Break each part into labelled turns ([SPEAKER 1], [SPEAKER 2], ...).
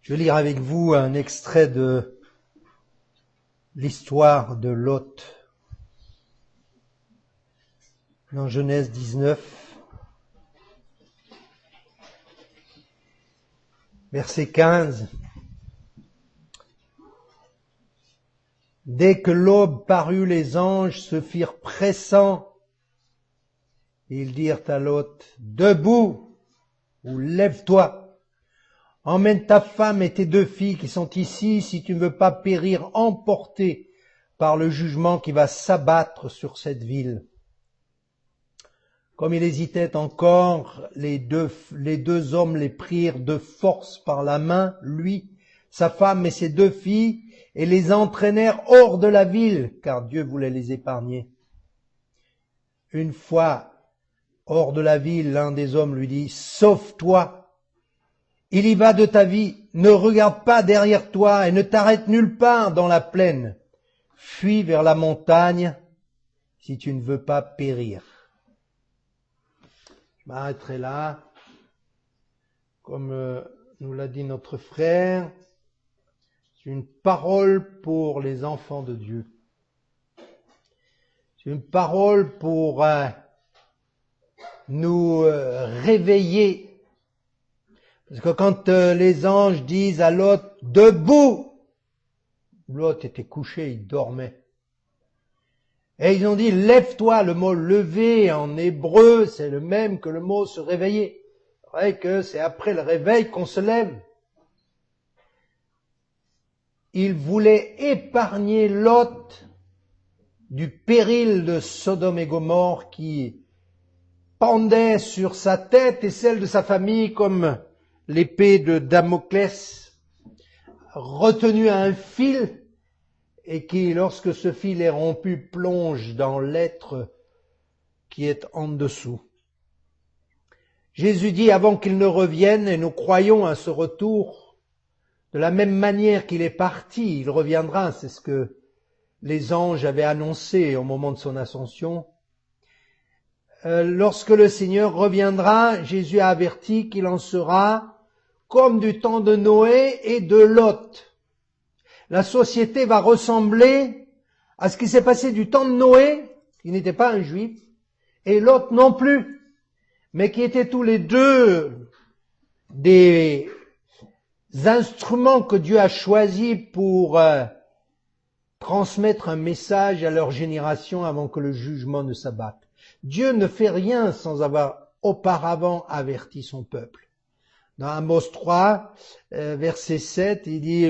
[SPEAKER 1] Je vais lire avec vous un extrait de l'histoire de Lot. Dans Genèse 19, verset 15. Dès que l'aube parut, les anges se firent pressants. Ils dirent à Lot, debout, ou lève-toi. Emmène ta femme et tes 2 filles qui sont ici, si tu ne veux pas périr emporté par le jugement qui va s'abattre sur cette ville. Comme il hésitait encore, les deux hommes les prirent de force par la main, lui, sa femme et ses 2 filles, et les entraînèrent hors de la ville, car Dieu voulait les épargner. Une fois hors de la ville, l'un des hommes lui dit, « Sauve-toi ! Il y va de ta vie, ne regarde pas derrière toi et ne t'arrête nulle part dans la plaine. Fuis vers la montagne si tu ne veux pas périr. » Je m'arrêterai là. Comme nous l'a dit notre frère, c'est une parole pour les enfants de Dieu. C'est une parole pour nous réveiller. Parce que quand les anges disent à Lot, debout, Lot était couché, il dormait. Et ils ont dit, lève-toi. Le mot lever en hébreu, c'est le même que le mot se réveiller. C'est vrai que c'est après le réveil qu'on se lève. Il voulait épargner Lot du péril de Sodome et Gomorrhe qui pendait sur sa tête et celle de sa famille comme l'épée de Damoclès, retenue à un fil, et qui, lorsque ce fil est rompu, plonge dans l'être qui est en dessous. Jésus dit, avant qu'il ne revienne, et nous croyons à ce retour, de la même manière qu'il est parti, il reviendra, c'est ce que les anges avaient annoncé au moment de son ascension. Lorsque le Seigneur reviendra, Jésus a averti qu'il en sera comme du temps de Noé et de Lot. La société va ressembler à ce qui s'est passé du temps de Noé, qui n'était pas un juif, et Lot non plus, mais qui étaient tous les deux des instruments que Dieu a choisis pour transmettre un message à leur génération avant que le jugement ne s'abatte. Dieu ne fait rien sans avoir auparavant averti son peuple. Dans Amos 3, verset 7, il dit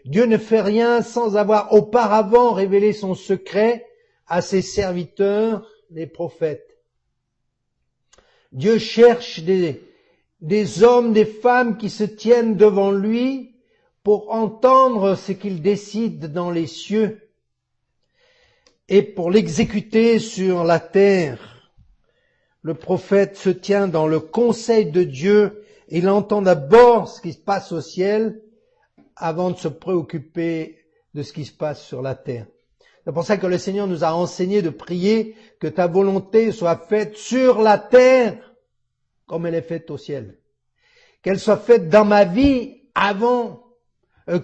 [SPEAKER 1] Dieu ne fait rien sans avoir auparavant révélé son secret à ses serviteurs, les prophètes. Dieu cherche des hommes, des femmes qui se tiennent devant lui pour entendre ce qu'il décide dans les cieux et pour l'exécuter sur la terre. Le prophète se tient dans le conseil de Dieu. Il entend d'abord ce qui se passe au ciel avant de se préoccuper de ce qui se passe sur la terre. C'est pour ça que le Seigneur nous a enseigné de prier que ta volonté soit faite sur la terre comme elle est faite au ciel. Qu'elle soit faite dans ma vie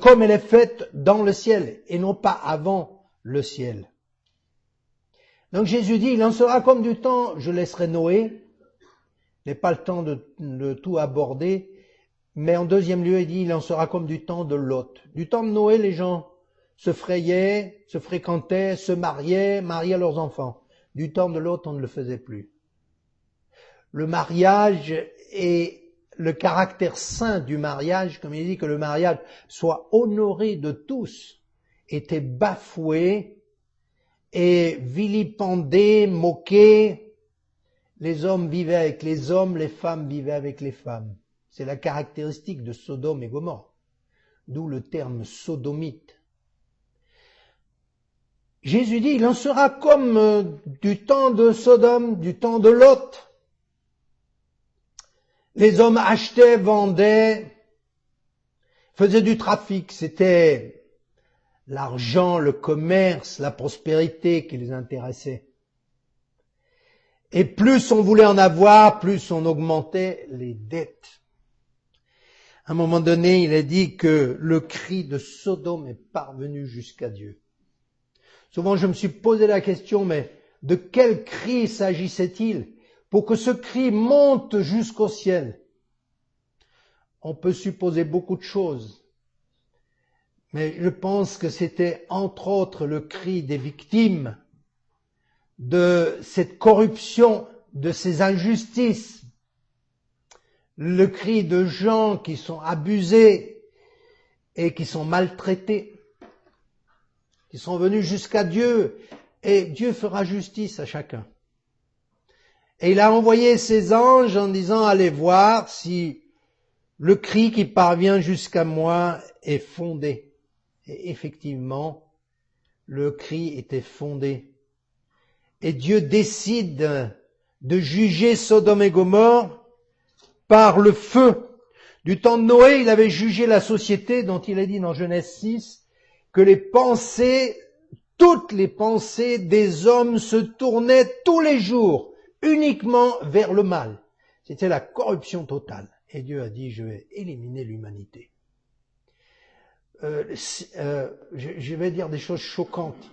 [SPEAKER 1] comme elle est faite dans le ciel et non pas avant le ciel. Donc Jésus dit, il en sera comme du temps, je laisserai Noé. Je n'ai pas le temps de tout aborder, mais en deuxième lieu, il dit, il en sera comme du temps de Lot. Du temps de Noé, les gens se frayaient, se fréquentaient, se mariaient leurs enfants. Du temps de Lot, on ne le faisait plus. Le mariage et le caractère saint du mariage, comme il dit que le mariage soit honoré de tous, était bafoué et vilipendé, moqué. Les hommes vivaient avec les hommes, les femmes vivaient avec les femmes. C'est la caractéristique de Sodome et Gomorrhe, d'où le terme sodomite. Jésus dit, il en sera comme du temps de Sodome, du temps de Lot. Les hommes achetaient, vendaient, faisaient du trafic. C'était l'argent, le commerce, la prospérité qui les intéressait. Et plus on voulait en avoir, plus on augmentait les dettes. À un moment donné, il est dit que le cri de Sodome est parvenu jusqu'à Dieu. Souvent, je me suis posé la question, mais de quel cri s'agissait-il pour que ce cri monte jusqu'au ciel? On peut supposer beaucoup de choses, mais je pense que c'était entre autres le cri des victimes de cette corruption, de ces injustices, le cri de gens qui sont abusés et qui sont maltraités, qui sont venus jusqu'à Dieu, et Dieu fera justice à chacun. Et il a envoyé ses anges en disant, allez voir si le cri qui parvient jusqu'à moi est fondé. Et effectivement, le cri était fondé. Et Dieu décide de juger Sodome et Gomorrhe par le feu. Du temps de Noé, il avait jugé la société dont il a dit dans Genèse 6 que toutes les pensées des hommes se tournaient tous les jours uniquement vers le mal. C'était la corruption totale. Et Dieu a dit, je vais éliminer l'humanité. Je vais dire des choses choquantes.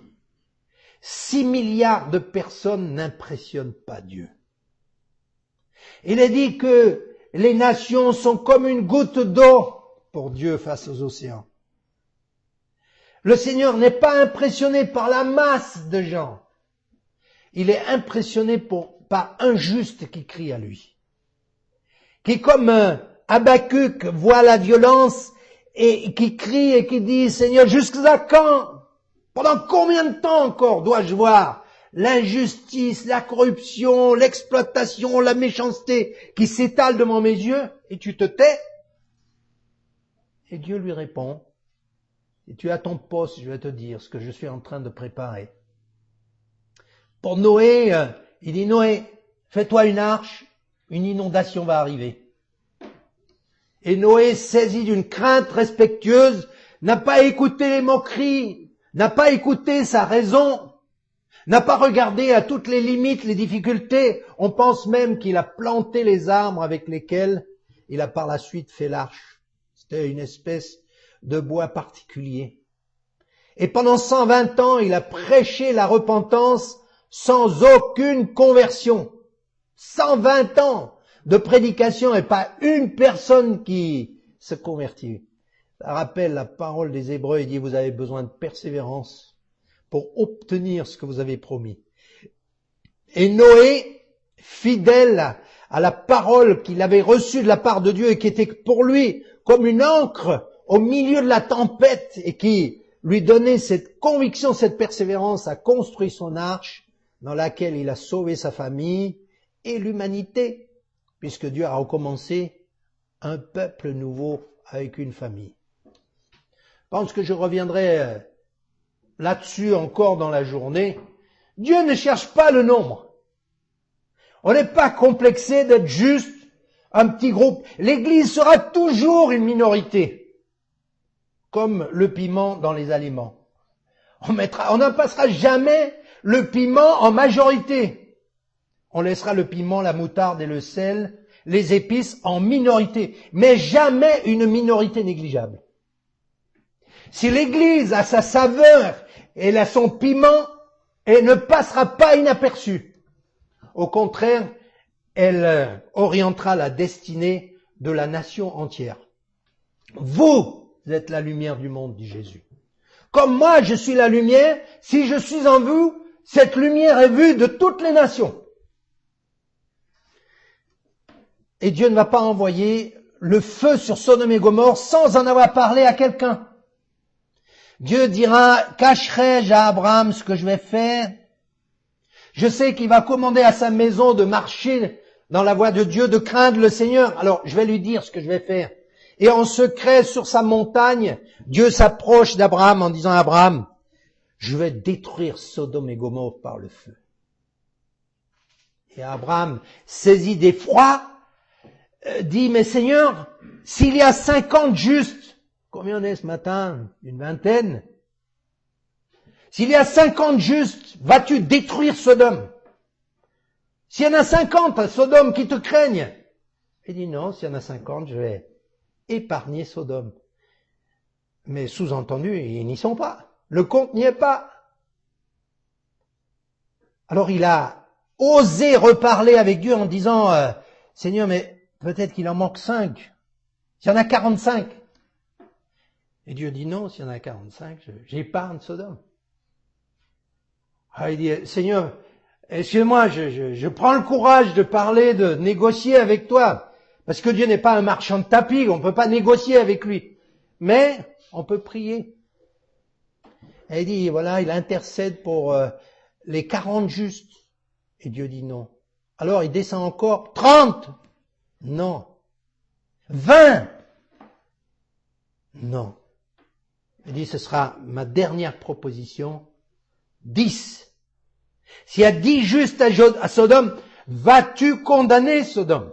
[SPEAKER 1] 6 milliards de personnes n'impressionnent pas Dieu. Il est dit que les nations sont comme une goutte d'eau pour Dieu face aux océans. Le Seigneur n'est pas impressionné par la masse de gens. Il est impressionné par un juste qui crie à lui. Qui comme Habakkuk voit la violence et qui crie et qui dit, Seigneur, jusqu'à quand? Pendant combien de temps encore dois-je voir l'injustice, la corruption, l'exploitation, la méchanceté qui s'étale devant mes yeux, et tu te tais? Et Dieu lui répond, et tu es à ton poste, je vais te dire ce que je suis en train de préparer. Pour Noé, il dit, Noé, fais-toi une arche, une inondation va arriver. Et Noé, saisi d'une crainte respectueuse, n'a pas écouté les moqueries, n'a pas écouté sa raison, n'a pas regardé à toutes les limites, les difficultés. On pense même qu'il a planté les arbres avec lesquels il a par la suite fait l'arche. C'était une espèce de bois particulier. Et pendant 120 ans, il a prêché la repentance sans aucune conversion. 120 ans de prédication et pas une personne qui se convertit. Ça rappelle la parole des Hébreux, il dit vous avez besoin de persévérance pour obtenir ce que vous avez promis. Et Noé, fidèle à la parole qu'il avait reçue de la part de Dieu et qui était pour lui comme une ancre au milieu de la tempête et qui lui donnait cette conviction, cette persévérance, a construit son arche dans laquelle il a sauvé sa famille et l'humanité, puisque Dieu a recommencé un peuple nouveau avec une famille. Je pense que je reviendrai là-dessus encore dans la journée. Dieu ne cherche pas le nombre. On n'est pas complexé d'être juste un petit groupe. L'Église sera toujours une minorité, comme le piment dans les aliments. On n'en passera jamais le piment en majorité. On laissera le piment, la moutarde et le sel, les épices en minorité, mais jamais une minorité négligeable. Si l'Église a sa saveur, elle a son piment, elle ne passera pas inaperçue. Au contraire, elle orientera la destinée de la nation entière. Vous êtes la lumière du monde, dit Jésus. Comme moi, je suis la lumière, si je suis en vous, cette lumière est vue de toutes les nations. Et Dieu ne va pas envoyer le feu sur Sodome et Gomorrhe sans en avoir parlé à quelqu'un. Dieu dira, cacherai-je à Abraham ce que je vais faire? Je sais qu'il va commander à sa maison de marcher dans la voie de Dieu, de craindre le Seigneur. Alors, je vais lui dire ce que je vais faire. Et en secret, sur sa montagne, Dieu s'approche d'Abraham en disant à Abraham, je vais détruire Sodome et Gomorrhe par le feu. Et Abraham, saisi d'effroi, dit, mais Seigneur, s'il y a 50 justes, combien on est ce matin? Une vingtaine. S'il y a 50 justes, vas-tu détruire Sodome? S'il y en a 50 à Sodome qui te craignent, il dit non, s'il y en a 50, je vais épargner Sodome. Mais sous-entendu, ils n'y sont pas. Le compte n'y est pas. Alors il a osé reparler avec Dieu en disant, Seigneur, mais peut-être qu'il en manque 5. S'il y en a 45. Et Dieu dit non, s'il y en a 45, j'épargne Sodome. Ah, il dit, Seigneur, excuse-moi, je prends le courage de parler, de négocier avec toi. Parce que Dieu n'est pas un marchand de tapis, on ne peut pas négocier avec lui. Mais on peut prier. Et il dit, voilà, il intercède pour les 40 justes. Et Dieu dit non. Alors il descend encore, 30. Non. 20. Non. Il dit, ce sera ma dernière proposition, 10. S'il y a 10 justes à Sodome, vas-tu condamner Sodome?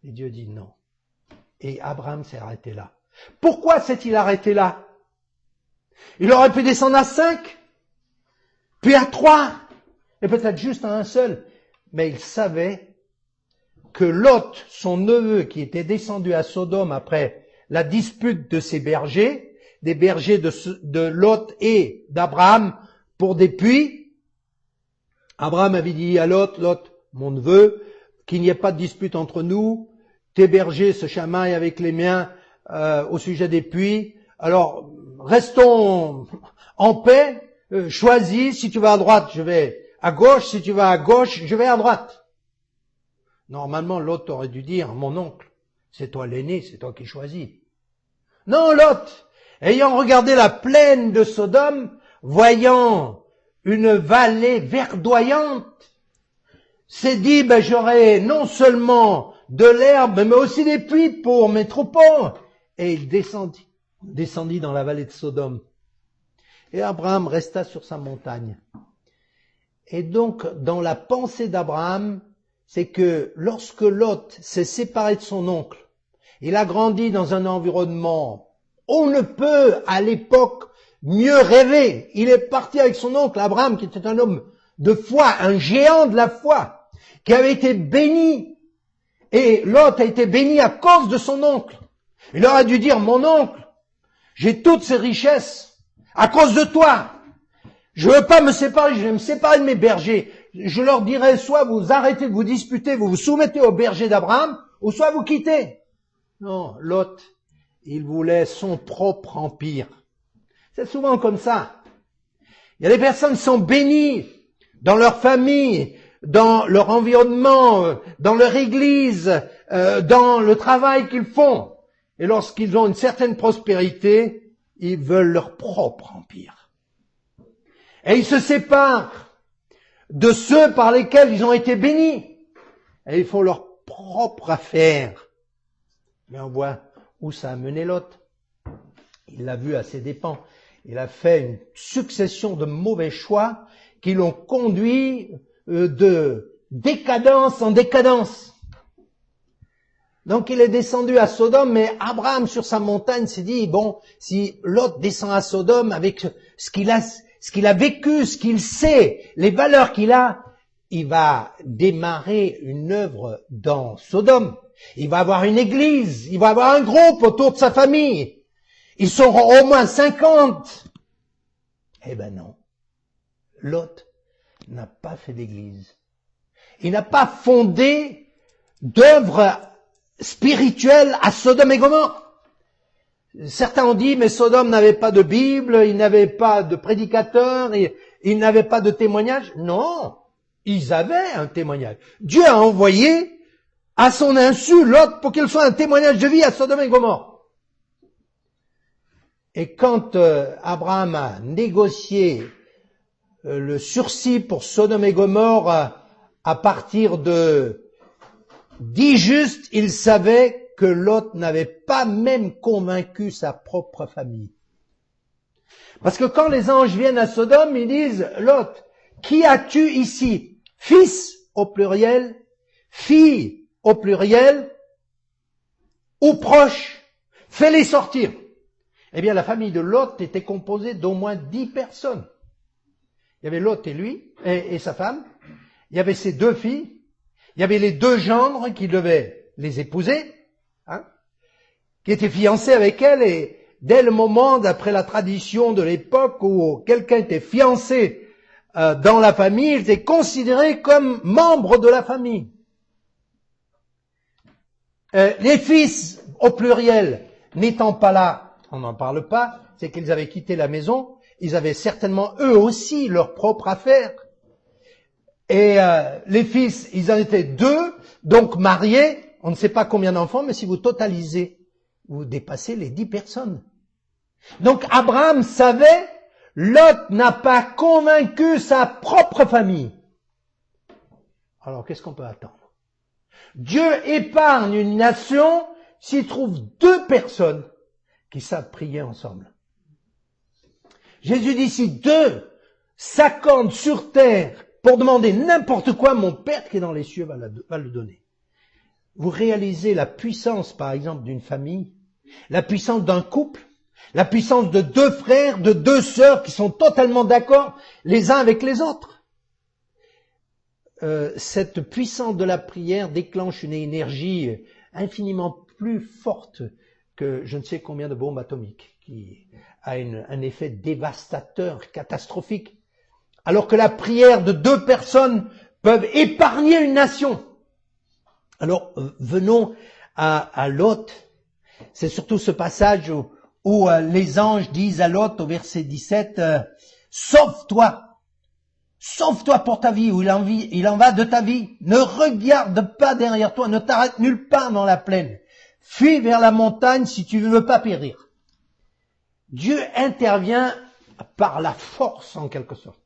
[SPEAKER 1] Et Dieu dit non. Et Abraham s'est arrêté là. Pourquoi s'est-il arrêté là? Il aurait pu descendre à 5, puis à 3, et peut-être juste à un seul. Mais il savait que Lot, son neveu, qui était descendu à Sodome après la dispute de ses bergers, des bergers de Lot et d'Abraham pour des puits, Abraham avait dit à Lot, mon neveu, qu'il n'y ait pas de dispute entre nous, tes bergers se chamaillent avec les miens au sujet des puits, alors restons en paix, choisis, si tu vas à droite, je vais à gauche, si tu vas à gauche, je vais à droite. Normalement, Lot aurait dû dire, mon oncle, c'est toi l'aîné, c'est toi qui choisis. Non, Lot, ayant regardé la plaine de Sodome, voyant une vallée verdoyante, s'est dit, j'aurai non seulement de l'herbe, mais aussi des puits pour mes troupeaux. Et il descendit dans la vallée de Sodome. Et Abraham resta sur sa montagne. Et donc, dans la pensée d'Abraham, c'est que lorsque Lot s'est séparé de son oncle, il a grandi dans un environnement, on ne peut à l'époque mieux rêver. Il est parti avec son oncle Abraham, qui était un homme de foi, un géant de la foi, qui avait été béni. Et Lot a été béni à cause de son oncle. Il aurait dû dire, mon oncle, j'ai toutes ces richesses à cause de toi. Je veux pas me séparer, je vais me séparer de mes bergers. Je leur dirai, soit vous arrêtez de vous disputer, vous vous soumettez aux bergers d'Abraham, ou soit vous quittez. Non, Lot, il voulait son propre empire. C'est souvent comme ça. Il y a des personnes qui sont bénies dans leur famille, dans leur environnement, dans leur église, dans le travail qu'ils font. Et lorsqu'ils ont une certaine prospérité, ils veulent leur propre empire. Et ils se séparent de ceux par lesquels ils ont été bénis. Et ils font leur propre affaire. Mais on voit où ça a mené Lot. Il l'a vu à ses dépens. Il a fait une succession de mauvais choix qui l'ont conduit de décadence en décadence. Donc il est descendu à Sodome, mais Abraham sur sa montagne s'est dit, bon, si Lot descend à Sodome avec ce qu'il a vécu, ce qu'il sait, les valeurs qu'il a, il va démarrer une œuvre dans Sodome. Il va avoir une église, il va avoir un groupe autour de sa famille. Ils seront au moins 50. Eh ben non. Lot n'a pas fait d'église. Il n'a pas fondé d'œuvre spirituelle à Sodome et Gomorrhe. Certains ont dit, mais Sodome n'avait pas de Bible, il n'avait pas de prédicateur, il n'avait pas de témoignage. Non, ils avaient un témoignage. Dieu a envoyé à son insu Lot pour qu'il soit un témoignage de vie à Sodome et Gomorre. Et quand Abraham a négocié le sursis pour Sodome et Gomorre à partir de 10 justes, il savait que Lot n'avait pas même convaincu sa propre famille. Parce que quand les anges viennent à Sodome, ils disent, Lot, qui as-tu ici? Fils au pluriel, fille au pluriel, ou proche? Fais-les sortir. Eh bien, la famille de Lot était composée d'au moins 10 personnes. Il y avait Lot et lui, et sa femme. Il y avait ses 2 filles. Il y avait les 2 gendres qui devaient les épouser. Hein. qui était fiancé avec elle, et dès le moment, d'après la tradition de l'époque, où quelqu'un était fiancé dans la famille, il était considéré comme membre de la famille. Les fils, au pluriel, n'étant pas là, on n'en parle pas, c'est qu'ils avaient quitté la maison, ils avaient certainement eux aussi leur propre affaire. Et les fils, ils en étaient 2, donc mariés, on ne sait pas combien d'enfants, mais si vous totalisez, vous dépassez les 10 personnes. Donc Abraham savait, Lot n'a pas convaincu sa propre famille. Alors qu'est-ce qu'on peut attendre? Dieu épargne une nation s'il trouve 2 personnes qui savent prier ensemble. Jésus dit, si 2 s'accordent sur terre pour demander n'importe quoi, mon Père qui est dans les cieux va le donner. Vous réalisez la puissance, par exemple, d'une famille, la puissance d'un couple, la puissance de 2 frères, de 2 sœurs qui sont totalement d'accord les uns avec les autres. Cette puissance de la prière déclenche une énergie infiniment plus forte que je ne sais combien de bombes atomiques, qui a un effet dévastateur, catastrophique. Alors que la prière de 2 personnes peuvent épargner une nation. Alors, venons à Lot. C'est surtout ce passage où les anges disent à Lot, au verset 17, sauve-toi pour ta vie, ou il en va de ta vie. Ne regarde pas derrière toi, ne t'arrête nulle part dans la plaine. Fuis vers la montagne si tu ne veux pas périr. Dieu intervient par la force, en quelque sorte.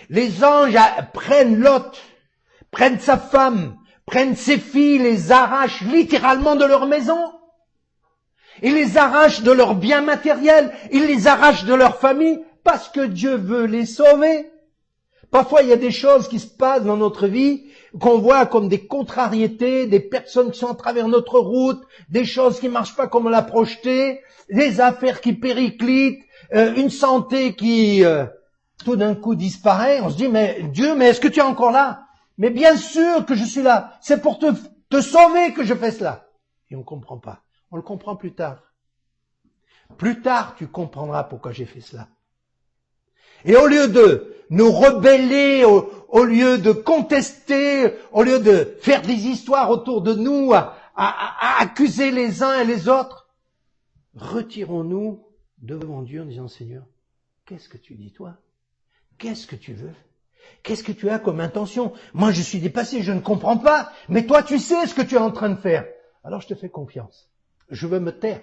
[SPEAKER 1] Les anges prennent Lot, prennent sa femme, prennent ses filles, les arrachent littéralement de leur maison. Ils les arrachent de leurs biens matériels, ils les arrachent de leur famille, parce que Dieu veut les sauver. Parfois, il y a des choses qui se passent dans notre vie, qu'on voit comme des contrariétés, des personnes qui sont à travers notre route, des choses qui ne marchent pas comme on l'a projeté, des affaires qui périclitent, une santé qui tout d'un coup disparaît. On se dit, mais Dieu, mais est-ce que tu es encore là? Mais bien sûr que je suis là. C'est pour te sauver que je fais cela. Et on ne comprend pas. On le comprend plus tard. Plus tard, tu comprendras pourquoi j'ai fait cela. Et au lieu de nous rebeller, au lieu de contester, au lieu de faire des histoires autour de nous, à accuser les uns et les autres, retirons-nous devant Dieu en disant, Seigneur, qu'est-ce que tu dis toi? Qu'est-ce que tu veux? Qu'est-ce que tu as comme intention? Moi, je suis dépassé, je ne comprends pas, mais toi, tu sais ce que tu es en train de faire. Alors, je te fais confiance. Je veux me taire.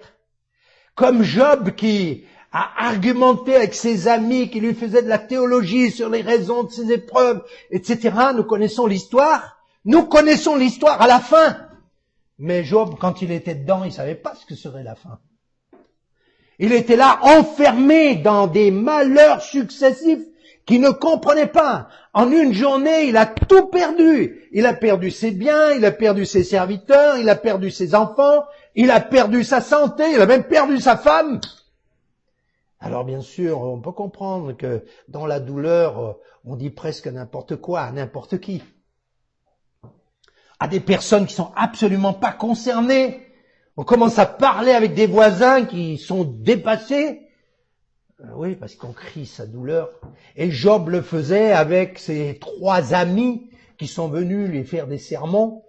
[SPEAKER 1] Comme Job qui a argumenté avec ses amis, qui lui faisaient de la théologie sur les raisons de ses épreuves, etc. Nous connaissons l'histoire. Nous connaissons l'histoire à la fin. Mais Job, quand il était dedans, il savait pas ce que serait la fin. Il était là, enfermé dans des malheurs successifs qu'il ne comprenait pas. En une journée, il a tout perdu. Il a perdu ses biens, il a perdu ses serviteurs, il a perdu ses enfants, il a perdu sa santé, il a même perdu sa femme. Alors bien sûr, on peut comprendre que dans la douleur, on dit presque n'importe quoi, à n'importe qui. À des personnes qui sont absolument pas concernées. On commence à parler avec des voisins qui sont dépassés. Oui, parce qu'on crie sa douleur. Et Job le faisait avec ses 3 amis qui sont venus lui faire des sermons.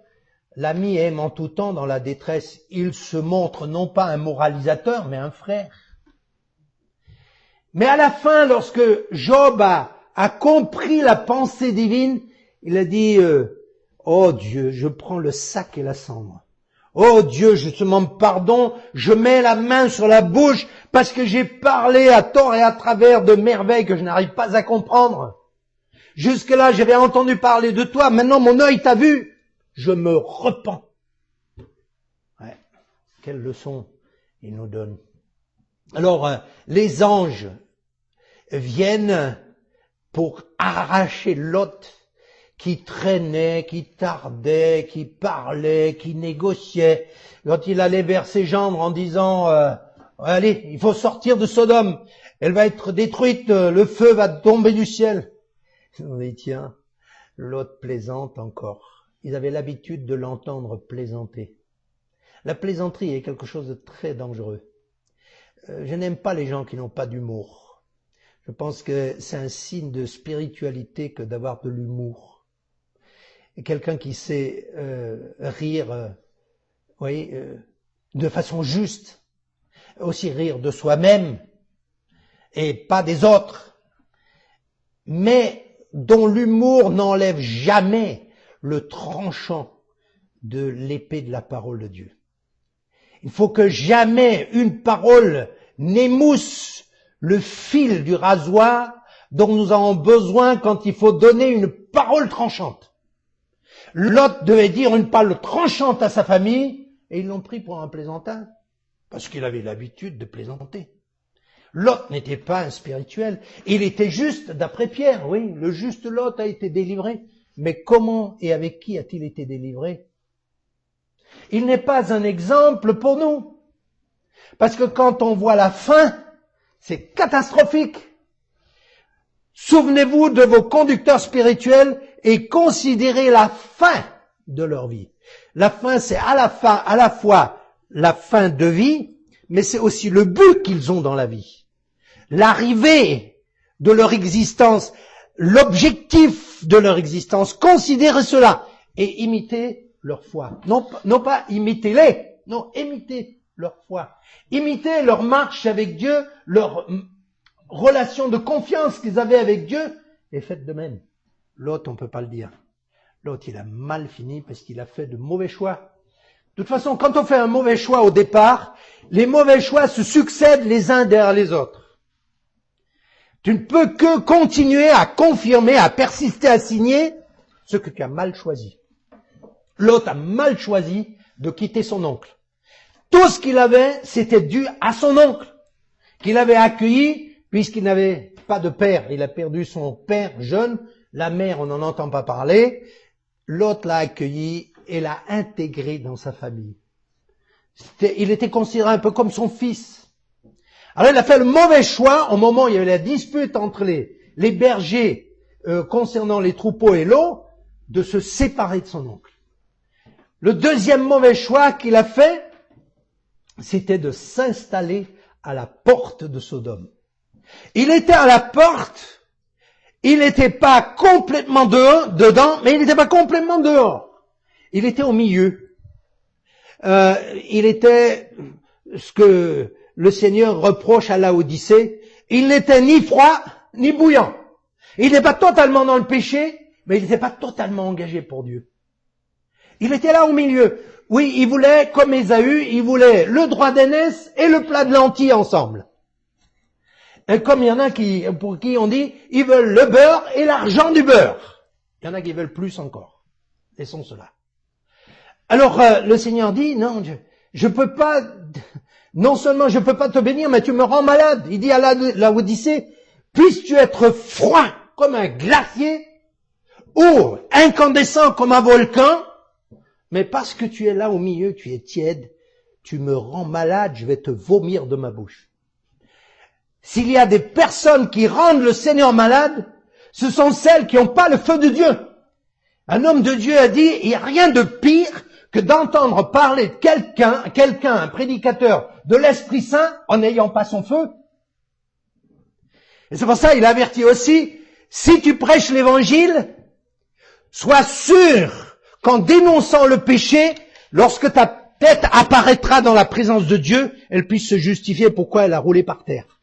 [SPEAKER 1] L'ami aime en tout temps dans la détresse. Il se montre non pas un moralisateur, mais un frère. Mais à la fin, lorsque Job a compris la pensée divine, il a dit, oh Dieu, je prends le sac et la cendre. Oh Dieu, je te demande pardon, je mets la main sur la bouche parce que j'ai parlé à tort et à travers de merveilles que je n'arrive pas à comprendre. Jusque-là, j'avais entendu parler de toi, maintenant mon œil t'a vu. Je me repens. Ouais. Quelle leçon il nous donne. Alors, les anges viennent pour arracher Lot, qui traînait, qui tardait, qui parlait, qui négociait. Quand il allait vers ses gendres en disant allez, il faut sortir de Sodome, elle va être détruite, le feu va tomber du ciel. On dit tiens, Lot plaisante encore. Ils avaient l'habitude de l'entendre plaisanter. La plaisanterie est quelque chose de très dangereux. Je n'aime pas les gens qui n'ont pas d'humour. Je pense que c'est un signe de spiritualité que d'avoir de l'humour. Et quelqu'un qui sait rire, de façon juste, aussi rire de soi-même et pas des autres, mais dont l'humour n'enlève jamais le tranchant de l'épée de la parole de Dieu. Il faut que jamais une parole n'émousse le fil du rasoir dont nous avons besoin quand il faut donner une parole tranchante. Lot devait dire une parole tranchante à sa famille, et ils l'ont pris pour un plaisantin, parce qu'il avait l'habitude de plaisanter. Lot n'était pas un spirituel, il était juste d'après Pierre, oui, le juste Lot a été délivré, mais comment et avec qui a-t-il été délivré? Il n'est pas un exemple pour nous, parce que quand on voit la fin, c'est catastrophique. Souvenez-vous de vos conducteurs spirituels et considérez la fin de leur vie. La fin, c'est à la fois la fin de vie, mais c'est aussi le but qu'ils ont dans la vie. L'arrivée de leur existence, l'objectif de leur existence, considérez cela et imitez leur foi. Non pas imitez-les, non, imitez leur foi. Imitez leur marche avec Dieu, leur relation de confiance qu'ils avaient avec Dieu, et faites de même. L'autre, on peut pas le dire. L'autre, il a mal fini parce qu'il a fait de mauvais choix. De toute façon, quand on fait un mauvais choix au départ, les mauvais choix se succèdent les uns derrière les autres. Tu ne peux que continuer à confirmer, à persister, à signer ce que tu as mal choisi. L'autre a mal choisi de quitter son oncle. Tout ce qu'il avait, c'était dû à son oncle, qu'il avait accueilli, puisqu'il n'avait pas de père. Il a perdu son père jeune, la mère, on n'en entend pas parler. L'autre l'a accueilli et l'a intégré dans sa famille. Il était considéré un peu comme son fils. Alors il a fait le mauvais choix au moment où il y avait la dispute entre les bergers concernant les troupeaux et l'eau, de se séparer de son oncle. Le deuxième mauvais choix qu'il a fait, c'était de s'installer à la porte de Sodome. Il était à la porte, il n'était pas complètement dedans, mais il n'était pas complètement dehors. Il était au milieu. Il était ce que le Seigneur reproche à Laodicée. Il n'était ni froid, ni bouillant. Il n'était pas totalement dans le péché, mais il n'était pas totalement engagé pour Dieu. Il était là au milieu. Oui, il voulait, comme Ésaü, il voulait le droit d'aînesse et le plat de lentilles ensemble. Et comme il y en a pour qui on dit, ils veulent le beurre et l'argent du beurre. Il y en a qui veulent plus encore. Laissons cela. Alors, le Seigneur dit, non, je peux pas, non seulement je peux pas te bénir, mais tu me rends malade. Il dit à Laodicée, puisses-tu être froid comme un glacier, ou incandescent comme un volcan, mais parce que tu es là au milieu, tu es tiède, tu me rends malade, je vais te vomir de ma bouche. S'il y a des personnes qui rendent le Seigneur malade, ce sont celles qui n'ont pas le feu de Dieu. Un homme de Dieu a dit, il n'y a rien de pire que d'entendre parler de quelqu'un, un prédicateur de l'Esprit Saint, en n'ayant pas son feu. Et c'est pour ça qu'il avertit aussi, si tu prêches l'Évangile, sois sûr qu'en dénonçant le péché, lorsque ta tête apparaîtra dans la présence de Dieu, elle puisse se justifier pourquoi elle a roulé par terre.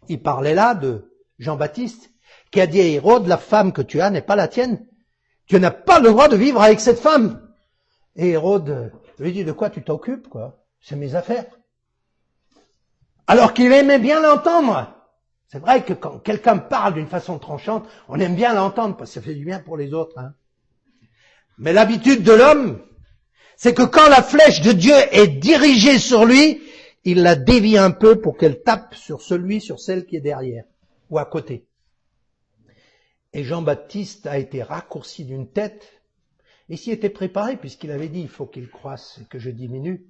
[SPEAKER 1] Il parlait là de Jean-Baptiste, qui a dit à Hérode, la femme que tu as n'est pas la tienne. Tu n'as pas le droit de vivre avec cette femme. Et Hérode lui dit, de quoi tu t'occupes, quoi? C'est mes affaires. Alors qu'il aimait bien l'entendre. C'est vrai que quand quelqu'un parle d'une façon tranchante, on aime bien l'entendre, parce que ça fait du bien pour les autres, hein. Mais l'habitude de l'homme, c'est que quand la flèche de Dieu est dirigée sur lui, il la dévie un peu pour qu'elle tape sur celle qui est derrière, ou à côté. Et Jean-Baptiste a été raccourci d'une tête, et s'y était préparé, puisqu'il avait dit, il faut qu'il croisse et que je diminue.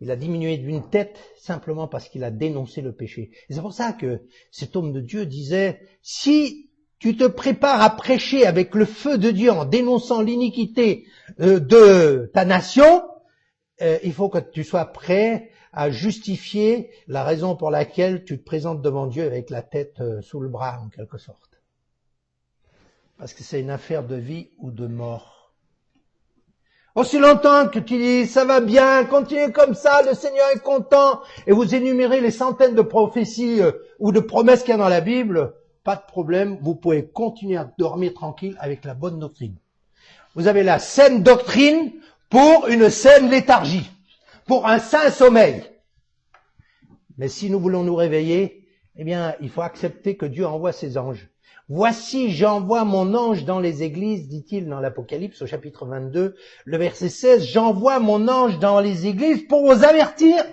[SPEAKER 1] Il a diminué d'une tête simplement parce qu'il a dénoncé le péché. Et c'est pour ça que cet homme de Dieu disait, si tu te prépares à prêcher avec le feu de Dieu en dénonçant l'iniquité de ta nation, il faut que tu sois prêt à justifier la raison pour laquelle tu te présentes devant Dieu avec la tête sous le bras, en quelque sorte. Parce que c'est une affaire de vie ou de mort. Aussi longtemps que tu dis, ça va bien, continuez comme ça, le Seigneur est content, et vous énumérez les centaines de prophéties ou de promesses qu'il y a dans la Bible, pas de problème, vous pouvez continuer à dormir tranquille avec la bonne doctrine. Vous avez la saine doctrine pour une saine léthargie, pour un sain sommeil. Mais si nous voulons nous réveiller, eh bien, il faut accepter que Dieu envoie ses anges. Voici, j'envoie mon ange dans les églises, dit-il dans l'Apocalypse au chapitre 22, le verset 16, j'envoie mon ange dans les églises pour vous avertir.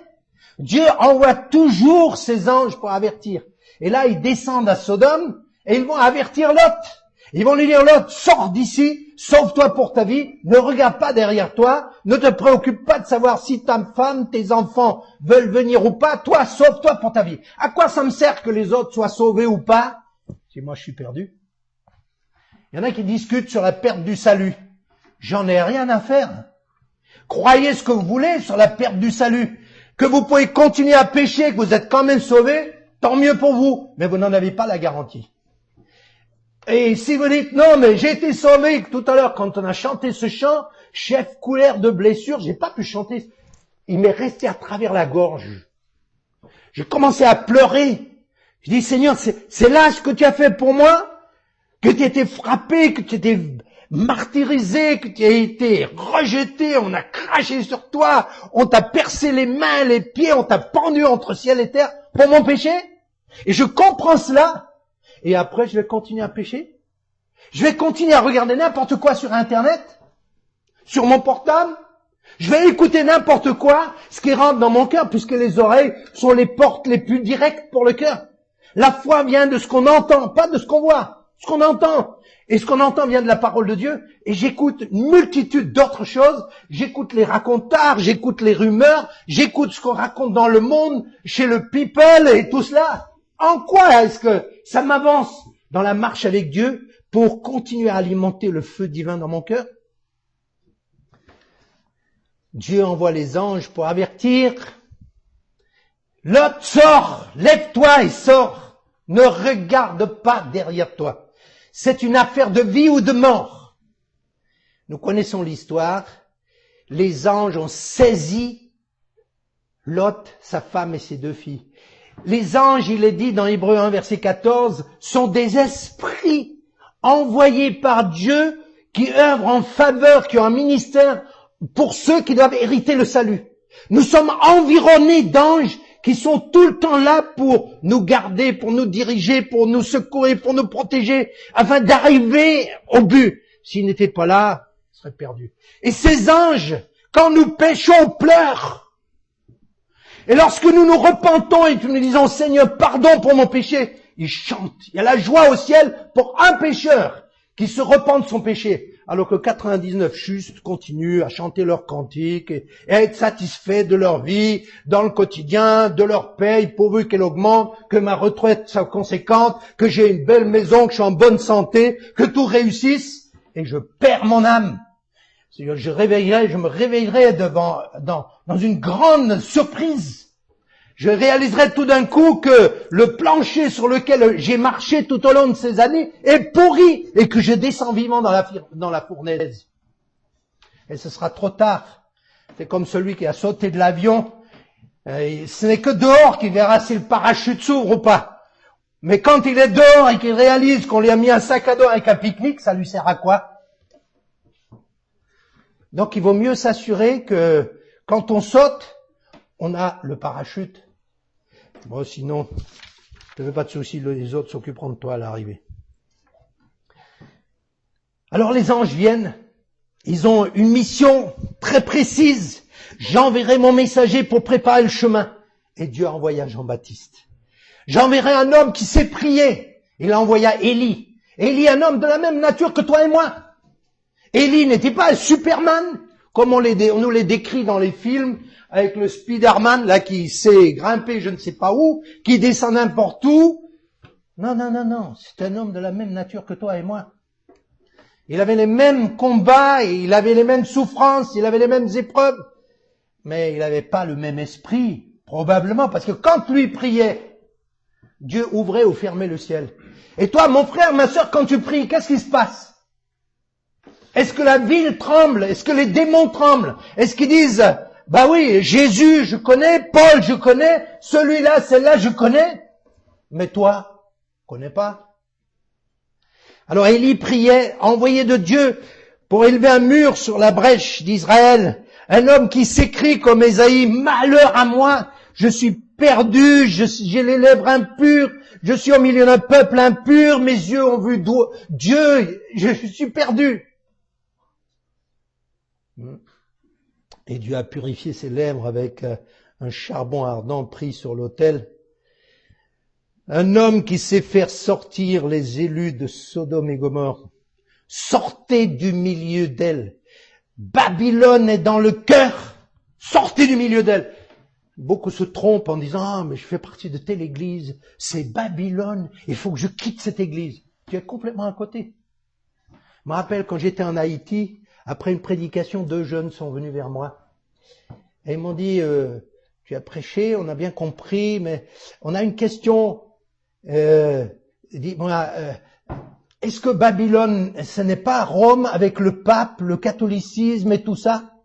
[SPEAKER 1] Dieu envoie toujours ses anges pour avertir. Et là, ils descendent à Sodome et ils vont avertir Lot. Ils vont lui dire, Lot, sors d'ici, sauve-toi pour ta vie, ne regarde pas derrière toi, ne te préoccupe pas de savoir si ta femme, tes enfants veulent venir ou pas, toi, sauve-toi pour ta vie. À quoi ça me sert que les autres soient sauvés ou pas? Si moi je suis perdu. Il y en a qui discutent sur la perte du salut. J'en ai rien à faire. Croyez ce que vous voulez sur la perte du salut. Que vous pouvez continuer à pécher, que vous êtes quand même sauvés, tant mieux pour vous, mais vous n'en avez pas la garantie. Et si vous dites, non, mais j'ai été sauvé, tout à l'heure, quand on a chanté ce chant, chef couleur de blessures, j'ai pas pu chanter. Il m'est resté à travers la gorge. J'ai commencé à pleurer. Je dis, Seigneur, c'est là ce que tu as fait pour moi, que tu étais frappé, que tu étais martyrisé, que tu as été rejeté, on a craché sur toi, on t'a percé les mains, les pieds, on t'a pendu entre ciel et terre pour mon péché. Et je comprends cela. Et après, je vais continuer à pécher. Je vais continuer à regarder n'importe quoi sur Internet, sur mon portable. Je vais écouter n'importe quoi, ce qui rentre dans mon cœur, puisque les oreilles sont les portes les plus directes pour le cœur. La foi vient de ce qu'on entend, pas de ce qu'on voit, ce qu'on entend. Et ce qu'on entend vient de la parole de Dieu. Et j'écoute une multitude d'autres choses. J'écoute les racontards, j'écoute les rumeurs, j'écoute ce qu'on raconte dans le monde, chez le people et tout cela. En quoi est-ce que ça m'avance dans la marche avec Dieu pour continuer à alimenter le feu divin dans mon cœur? Dieu envoie les anges pour avertir. Lot, sors, lève-toi et sors. Ne regarde pas derrière toi. C'est une affaire de vie ou de mort. Nous connaissons l'histoire. Les anges ont saisi Lot, sa femme et ses 2 filles. Les anges, il est dit dans Hébreux 1, verset 14, sont des esprits envoyés par Dieu qui œuvrent en faveur, qui ont un ministère pour ceux qui doivent hériter le salut. Nous sommes environnés d'anges qui sont tout le temps là pour nous garder, pour nous diriger, pour nous secourir, pour nous protéger, afin d'arriver au but. S'ils n'étaient pas là, ils seraient perdus. Et ces anges, quand nous péchons, on pleure. Et lorsque nous nous repentons et que nous disons, Seigneur, pardon pour mon péché, ils chantent. Il y a la joie au ciel pour un pécheur qui se repent de son péché. Alors que 99 justes continuent à chanter leurs cantiques et à être satisfaits de leur vie, dans le quotidien, de leur paye, pourvu qu'elle augmente, que ma retraite soit conséquente, que j'ai une belle maison, que je suis en bonne santé, que tout réussisse, et je perds mon âme. Je me réveillerai dans une grande surprise. Je réaliserai tout d'un coup que le plancher sur lequel j'ai marché tout au long de ces années est pourri et que je descends vivant dans la fournaise. Et ce sera trop tard. C'est comme celui qui a sauté de l'avion. Ce n'est que dehors qu'il verra si le parachute s'ouvre ou pas. Mais quand il est dehors et qu'il réalise qu'on lui a mis un sac à dos avec un pique-nique, ça lui sert à quoi? Donc il vaut mieux s'assurer que quand on saute, on a le parachute. Bon, sinon, ne fais pas de soucis, les autres s'occuperont de toi à l'arrivée. Alors les anges viennent, ils ont une mission très précise. J'enverrai mon messager pour préparer le chemin. Et Dieu envoya Jean-Baptiste. J'enverrai un homme qui sait prier. Il envoya Élie. Élie, un homme de la même nature que toi et moi. Élie n'était pas un Superman, comme on nous les décrit dans les films, avec le Spider-Man, là, qui sait grimper je ne sais pas où, qui descend n'importe où. Non. C'est un homme de la même nature que toi et moi. Il avait les mêmes combats, il avait les mêmes souffrances, il avait les mêmes épreuves. mais il n'avait pas le même esprit, probablement, parce que quand lui priait, Dieu ouvrait ou fermait le ciel. Et toi, mon frère, ma sœur, quand tu pries, qu'est-ce qui se passe? Est-ce que la ville tremble? Est-ce que les démons tremblent? Est-ce qu'ils disent, bah oui, Jésus, je connais, Paul, je connais, celui-là, celle-là, je connais, mais toi, connais pas? Alors Élie priait, envoyé de Dieu, pour élever un mur sur la brèche d'Israël. Un homme qui s'écrie comme Ésaïe, malheur à moi, je suis perdu, j'ai les lèvres impures, je suis au milieu d'un peuple impur, mes yeux ont vu Dieu, je suis perdu. Et Dieu a purifié ses lèvres avec un charbon ardent pris sur l'autel. Un homme qui sait faire sortir les élus de Sodome et Gomorrhe. Sortez du milieu d'elle. Babylone est dans le cœur. Sortez du milieu d'elle. Beaucoup se trompent en disant, ah, mais je fais partie de telle église. C'est Babylone. Il faut que je quitte cette église. Tu es complètement à côté. Je me rappelle quand j'étais en Haïti, après une prédication, 2 jeunes sont venus vers moi. Et ils m'ont dit, tu as prêché, on a bien compris, mais on a une question. Dis-moi, est-ce que Babylone, ce n'est pas Rome avec le pape, le catholicisme et tout ça?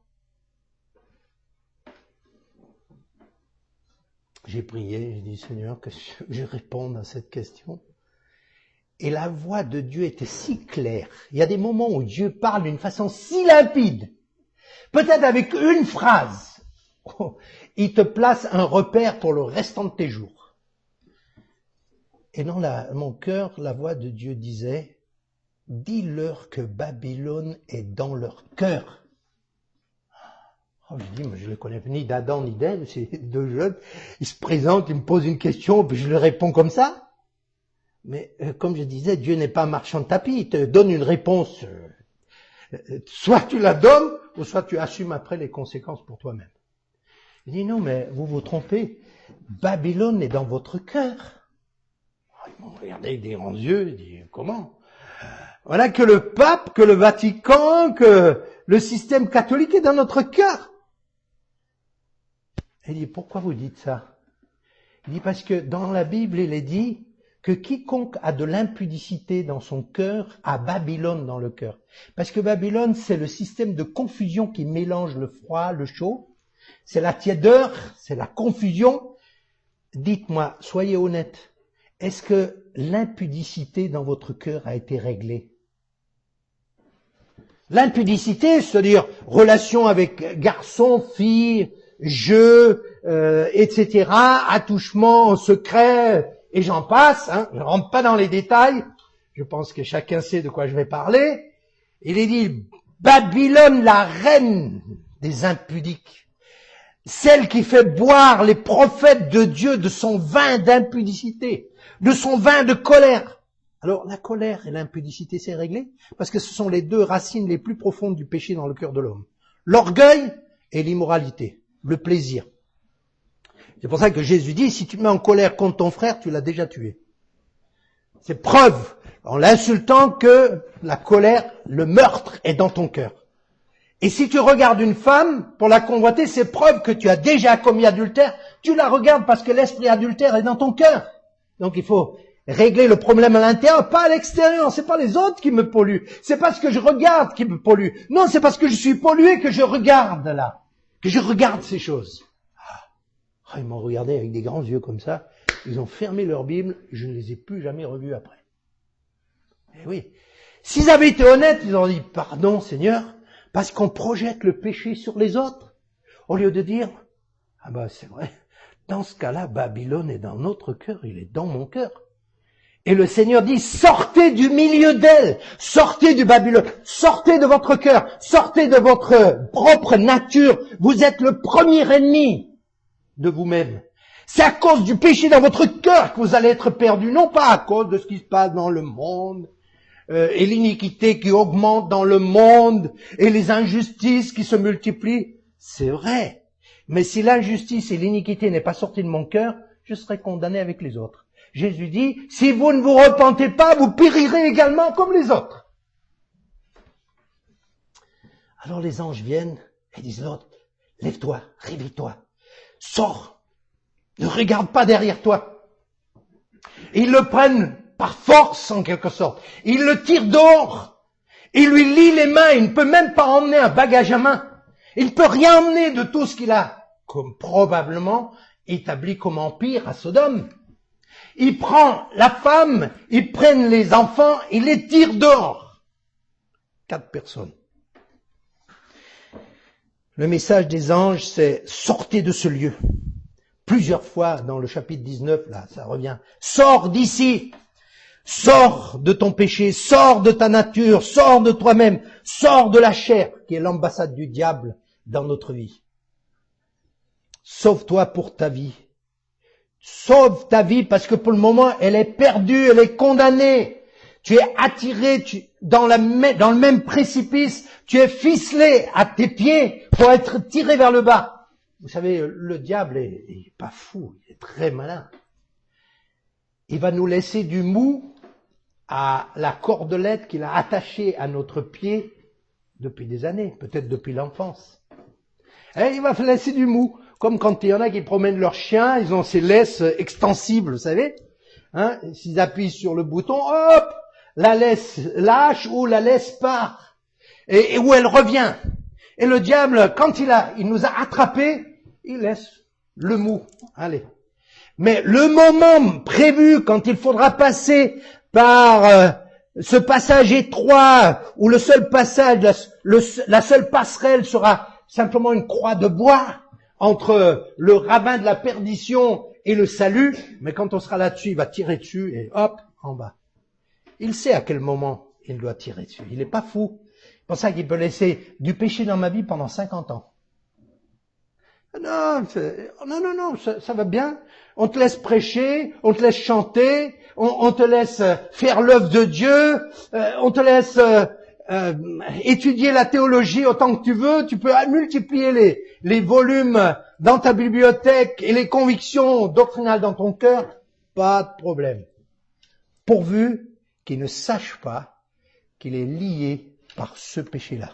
[SPEAKER 1] J'ai prié, j'ai dit, Seigneur, que je réponde à cette question. Et la voix de Dieu était si claire. Il y a des moments où Dieu parle d'une façon si limpide. Peut-être avec une phrase, il te place un repère pour le restant de tes jours. Et dans mon cœur, la voix de Dieu disait, dis-leur que Babylone est dans leur cœur. Oh, je dis, mais je ne les connais ni d'Adam ni d'Ève, c'est 2 jeunes. Ils se présentent, ils me posent une question, puis je leur réponds comme ça. Mais comme je disais, Dieu n'est pas un marchand de tapis, il te donne une réponse. Soit tu la donnes, ou soit tu assumes après les conséquences pour toi-même. Il dit, non, mais vous vous trompez. Babylone est dans votre cœur. Ils m'ont regardé avec des grands yeux, ils disent, comment? Voilà que le pape, que le Vatican, que le système catholique est dans notre cœur. Il dit, pourquoi vous dites ça? Il dit, parce que dans la Bible, il est dit que quiconque a de l'impudicité dans son cœur a Babylone dans le cœur. Parce que Babylone, c'est le système de confusion qui mélange le froid, le chaud. C'est la tiédeur, c'est la confusion. Dites-moi, soyez honnête, est-ce que l'impudicité dans votre cœur a été réglée? L'impudicité, c'est-à-dire relation avec garçon, fille, jeu, etc., attouchement secret, et j'en passe, hein, je ne rentre pas dans les détails, je pense que chacun sait de quoi je vais parler. Il est dit, Babylone, la reine des impudiques, celle qui fait boire les prophètes de Dieu de son vin d'impudicité, de son vin de colère. Alors la colère et l'impudicité, c'est réglé, parce que ce sont les 2 racines les plus profondes du péché dans le cœur de l'homme. L'orgueil et l'immoralité, le plaisir. C'est pour ça que Jésus dit, si tu te mets en colère contre ton frère, tu l'as déjà tué. C'est preuve, en l'insultant, que la colère, le meurtre est dans ton cœur. Et si tu regardes une femme pour la convoiter, c'est preuve que tu as déjà commis adultère. Tu la regardes parce que l'esprit adultère est dans ton cœur. Donc il faut régler le problème à l'intérieur, pas à l'extérieur. C'est pas les autres qui me polluent. C'est pas ce que je regarde qui me pollue. Non, c'est parce que je suis pollué que je regarde là. Que je regarde ces choses. Ah, ils m'ont regardé avec des grands yeux comme ça. Ils ont fermé leur Bible. Je ne les ai plus jamais revus après. Eh oui. S'ils avaient été honnêtes, ils ont dit, pardon Seigneur, parce qu'on projette le péché sur les autres. Au lieu de dire, ah ben c'est vrai, dans ce cas-là, Babylone est dans notre cœur, il est dans mon cœur. Et le Seigneur dit, sortez du milieu d'elle, sortez du Babylone, sortez de votre cœur, sortez de votre propre nature. Vous êtes le premier ennemi de vous-même. C'est à cause du péché dans votre cœur que vous allez être perdu, non pas à cause de ce qui se passe dans le monde, et l'iniquité qui augmente dans le monde, et les injustices qui se multiplient. C'est vrai. Mais si l'injustice et l'iniquité n'est pas sortie de mon cœur, je serai condamné avec les autres. Jésus dit, si vous ne vous repentez pas, vous périrez également comme les autres. Alors les anges viennent et disent, l'autre, lève-toi, réveille-toi, sors, ne regarde pas derrière toi. Et ils le prennent par force en quelque sorte. Ils le tirent dehors. Il lui lie les mains. Il ne peut même pas emmener un bagage à main. Il ne peut rien emmener de tout ce qu'il a, comme probablement établi comme empire à Sodome. Il prend la femme, ils prennent les enfants, il les tire dehors. 4 personnes. Le message des anges, c'est sortez de ce lieu. Plusieurs fois dans le chapitre 19, là, ça revient. Sors d'ici. Sors de ton péché, sors de ta nature, sors de toi-même, sors de la chair, qui est l'ambassade du diable dans notre vie. Sauve-toi pour ta vie. Sauve ta vie parce que pour le moment, elle est perdue, elle est condamnée. Tu es attiré dans le même précipice, tu es ficelé à tes pieds pour être tiré vers le bas. Vous savez, le diable est pas fou, il est très malin. Il va nous laisser du mou à la cordelette qu'il a attachée à notre pied depuis des années, peut-être depuis l'enfance. Et il va laisser du mou, comme quand il y en a qui promènent leur chien, ils ont ces laisses extensibles, vous savez. Hein, s'ils appuient sur le bouton, hop, la laisse lâche ou la laisse part, et où elle revient. Et le diable, quand il nous a attrapés, il laisse le mou. Allez. Mais le moment prévu, quand il faudra passer par ce passage étroit, où le seul passage, la seule passerelle sera simplement une croix de bois entre le ravin de la perdition et le salut, mais quand on sera là-dessus, il va tirer dessus et hop, en bas. Il sait à quel moment il doit tirer dessus. Il n'est pas fou. C'est pour ça qu'il peut laisser du péché dans ma vie pendant 50 ans. Non, ça va bien. On te laisse prêcher, on te laisse chanter, on te laisse faire l'œuvre de Dieu, on te laisse étudier la théologie autant que tu veux. Tu peux multiplier les volumes dans ta bibliothèque et les convictions doctrinales dans ton cœur. Pas de problème. Pourvu qu'il ne sache pas qu'il est lié par ce péché-là.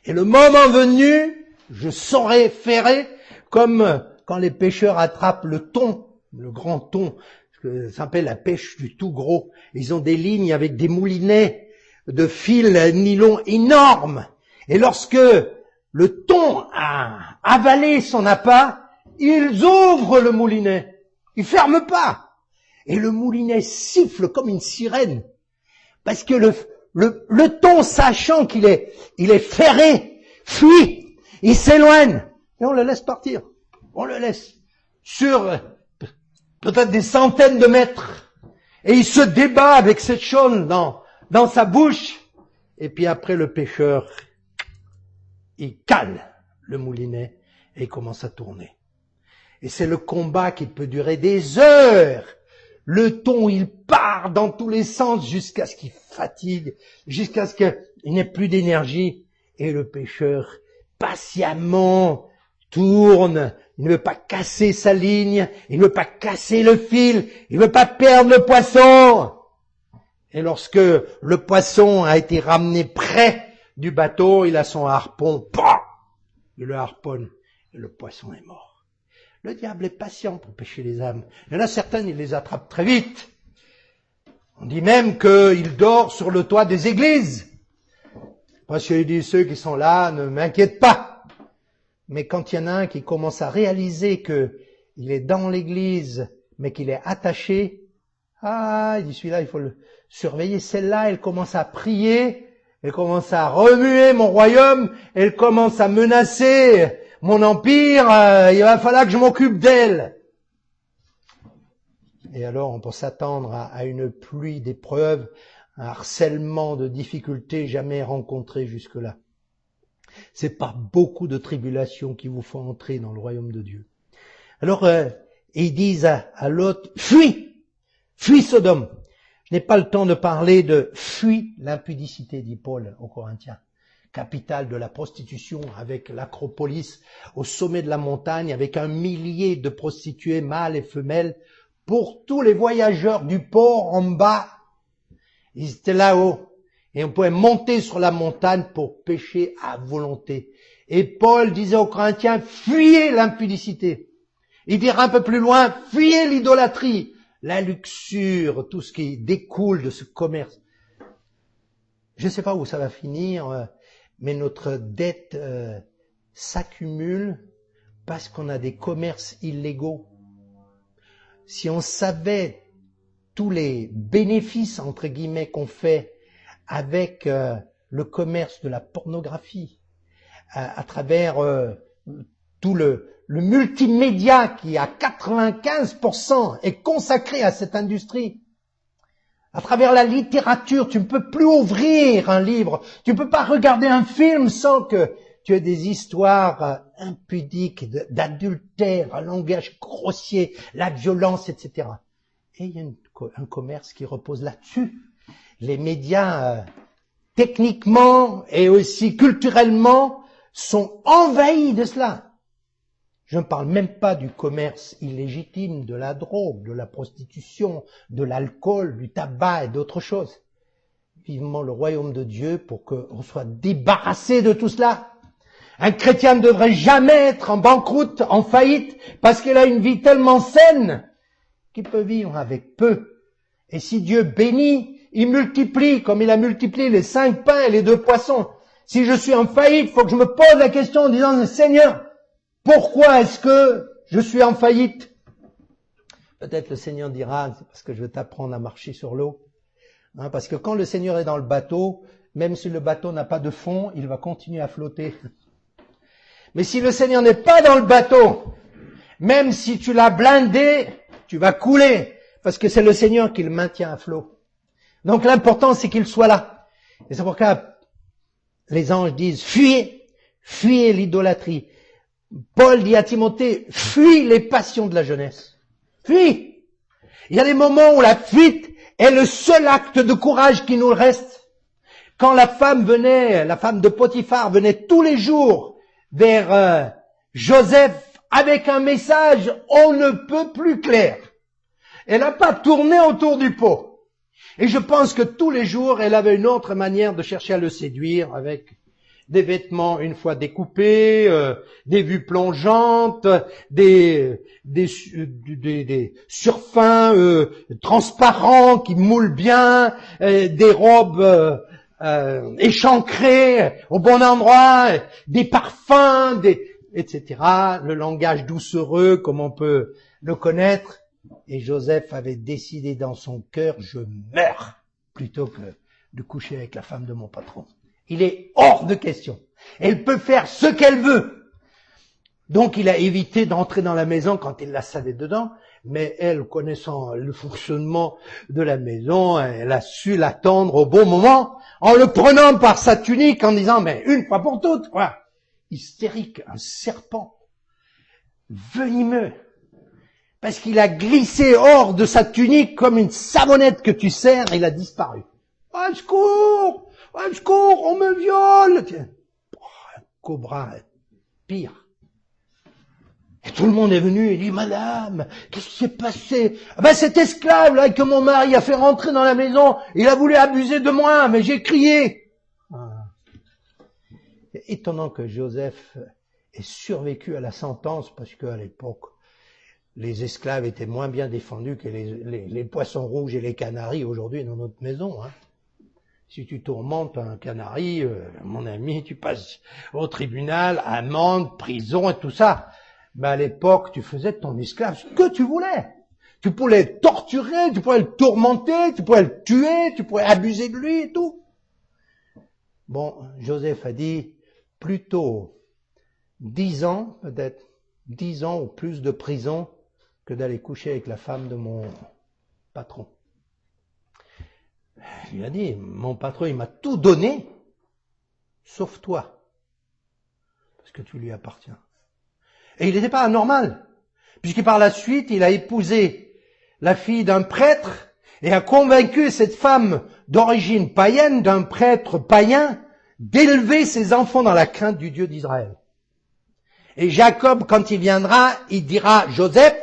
[SPEAKER 1] Et le moment venu, je saurai ferrer, comme quand les pêcheurs attrapent le thon, le grand thon, ce que ça s'appelle la pêche du tout gros. Ils ont des lignes avec des moulinets de fil nylon énormes. Et lorsque le thon a avalé son appât, ils ouvrent le moulinet. Ils ferment pas. Et le moulinet siffle comme une sirène. Parce que le thon, sachant qu'il est ferré, fuit. Il s'éloigne. Et on le laisse partir. On le laisse sur peut-être des centaines de mètres. Et il se débat avec cette chose dans sa bouche. Et puis après, le pêcheur, il cale le moulinet et il commence à tourner. Et c'est le combat qui peut durer des heures. Le thon, il part dans tous les sens jusqu'à ce qu'il fatigue, jusqu'à ce qu'il n'ait plus d'énergie. Et le pêcheur, patiemment, tourne. Il ne veut pas casser sa ligne. Il ne veut pas casser le fil. Il ne veut pas perdre le poisson. Et lorsque le poisson a été ramené près du bateau, il a son harpon. Bah, il le harponne et le poisson est mort. Le diable est patient pour pêcher les âmes. Il y en a certaines, il les attrape très vite. On dit même qu'il dort sur le toit des églises. Parce qu'il dit, ceux qui sont là, ne m'inquiètent pas. Mais quand il y en a un qui commence à réaliser qu'il est dans l'église, mais qu'il est attaché, il dit, celui-là, il faut le surveiller. Celle-là, elle commence à prier, elle commence à remuer mon royaume, elle commence à menacer mon empire, il va falloir que je m'occupe d'elle. Et alors, on peut s'attendre à une pluie d'épreuves, un harcèlement de difficultés jamais rencontrées jusque-là. C'est par beaucoup de tribulations qui vous font entrer dans le royaume de Dieu. Alors, ils disent à Lot, fuis Sodome. Je n'ai pas le temps de parler de fuis l'impudicité, dit Paul aux Corinthiens. Capitale de la prostitution avec l'Acropolis au sommet de la montagne avec 1 millier de prostituées mâles et femelles pour tous les voyageurs du port en bas. Ils étaient là-haut et on pouvait monter sur la montagne pour pêcher à volonté. Et Paul disait aux Corinthiens, fuyez l'impudicité. Il dira un peu plus loin, fuyez l'idolâtrie, la luxure, tout ce qui découle de ce commerce. Je ne sais pas où ça va finir, mais notre dette s'accumule parce qu'on a des commerces illégaux. Si on savait tous les bénéfices, entre guillemets, qu'on fait avec le commerce de la pornographie, à travers tout le multimédia qui à 95% est consacré à cette industrie, à travers la littérature, tu ne peux plus ouvrir un livre, tu ne peux pas regarder un film sans que tu aies des histoires impudiques, d'adultère, un langage grossier, la violence, etc. Et il y a un commerce qui repose là-dessus. Les médias, techniquement et aussi culturellement, sont envahis de cela. Je ne parle même pas du commerce illégitime, de la drogue, de la prostitution, de l'alcool, du tabac et d'autres choses. Vivement le royaume de Dieu pour qu'on soit débarrassé de tout cela. Un chrétien ne devrait jamais être en banqueroute, en faillite, parce qu'il a une vie tellement saine qu'il peut vivre avec peu. Et si Dieu bénit, il multiplie, comme il a multiplié les 5 pains et les 2 poissons. Si je suis en faillite, il faut que je me pose la question en disant, Seigneur, pourquoi est-ce que je suis en faillite? Peut-être le Seigneur dira, c'est parce que je veux t'apprendre à marcher sur l'eau. Parce que quand le Seigneur est dans le bateau, même si le bateau n'a pas de fond, il va continuer à flotter. Mais si le Seigneur n'est pas dans le bateau, même si tu l'as blindé, tu vas couler, parce que c'est le Seigneur qui le maintient à flot. Donc l'important, c'est qu'il soit là. Et c'est pourquoi les anges disent, fuyez l'idolâtrie. Paul dit à Timothée, fuis les passions de la jeunesse. Fuis. Il y a des moments où la fuite est le seul acte de courage qui nous reste. Quand la femme de Potiphar venait tous les jours vers Joseph avec un message, on ne peut plus clair. Elle n'a pas tourné autour du pot. Et je pense que tous les jours, elle avait une autre manière de chercher à le séduire avec des vêtements une fois découpés, des vues plongeantes, des surfins transparents qui moulent bien, des robes échancrées au bon endroit, des parfums, etc. Le langage doucereux, comme on peut le connaître. Et Joseph avait décidé dans son cœur, je meurs plutôt que de coucher avec la femme de mon patron. Il est hors de question. Elle peut faire ce qu'elle veut. Donc il a évité d'entrer dans la maison quand il la savait dedans, mais elle, connaissant le fonctionnement de la maison, elle a su l'attendre au bon moment, en le prenant par sa tunique, en disant, mais une fois pour toutes, quoi. Hystérique, un serpent, venimeux, parce qu'il a glissé hors de sa tunique comme une savonnette que tu serres, et il a disparu. Ah, secours! Ah, secours, on me viole! Tiens. Un cobra, pire. Et tout le monde est venu et dit, Madame, qu'est-ce qui s'est passé? Ah ben, cet esclave-là que mon mari a fait rentrer dans la maison, il a voulu abuser de moi, mais j'ai crié. Ah. C'est étonnant que Joseph ait survécu à la sentence, parce qu'à l'époque, les esclaves étaient moins bien défendus que les poissons rouges et les canaris aujourd'hui dans notre maison. Si tu tourmentes un canari, mon ami, tu passes au tribunal, amende, prison et tout ça. Mais à l'époque, tu faisais de ton esclave ce que tu voulais. Tu pouvais le torturer, tu pouvais le tourmenter, tu pouvais le tuer, tu pouvais abuser de lui et tout. Bon, Joseph a dit, plutôt 10 ans, peut-être 10 ans ou plus de prison que d'aller coucher avec la femme de mon patron. Il a dit, mon patron, il m'a tout donné, sauf toi, parce que tu lui appartiens. Et il n'était pas anormal, puisque par la suite, il a épousé la fille d'un prêtre et a convaincu cette femme d'origine païenne, d'un prêtre païen, d'élever ses enfants dans la crainte du Dieu d'Israël. Et Jacob, quand il viendra, il dira, Joseph,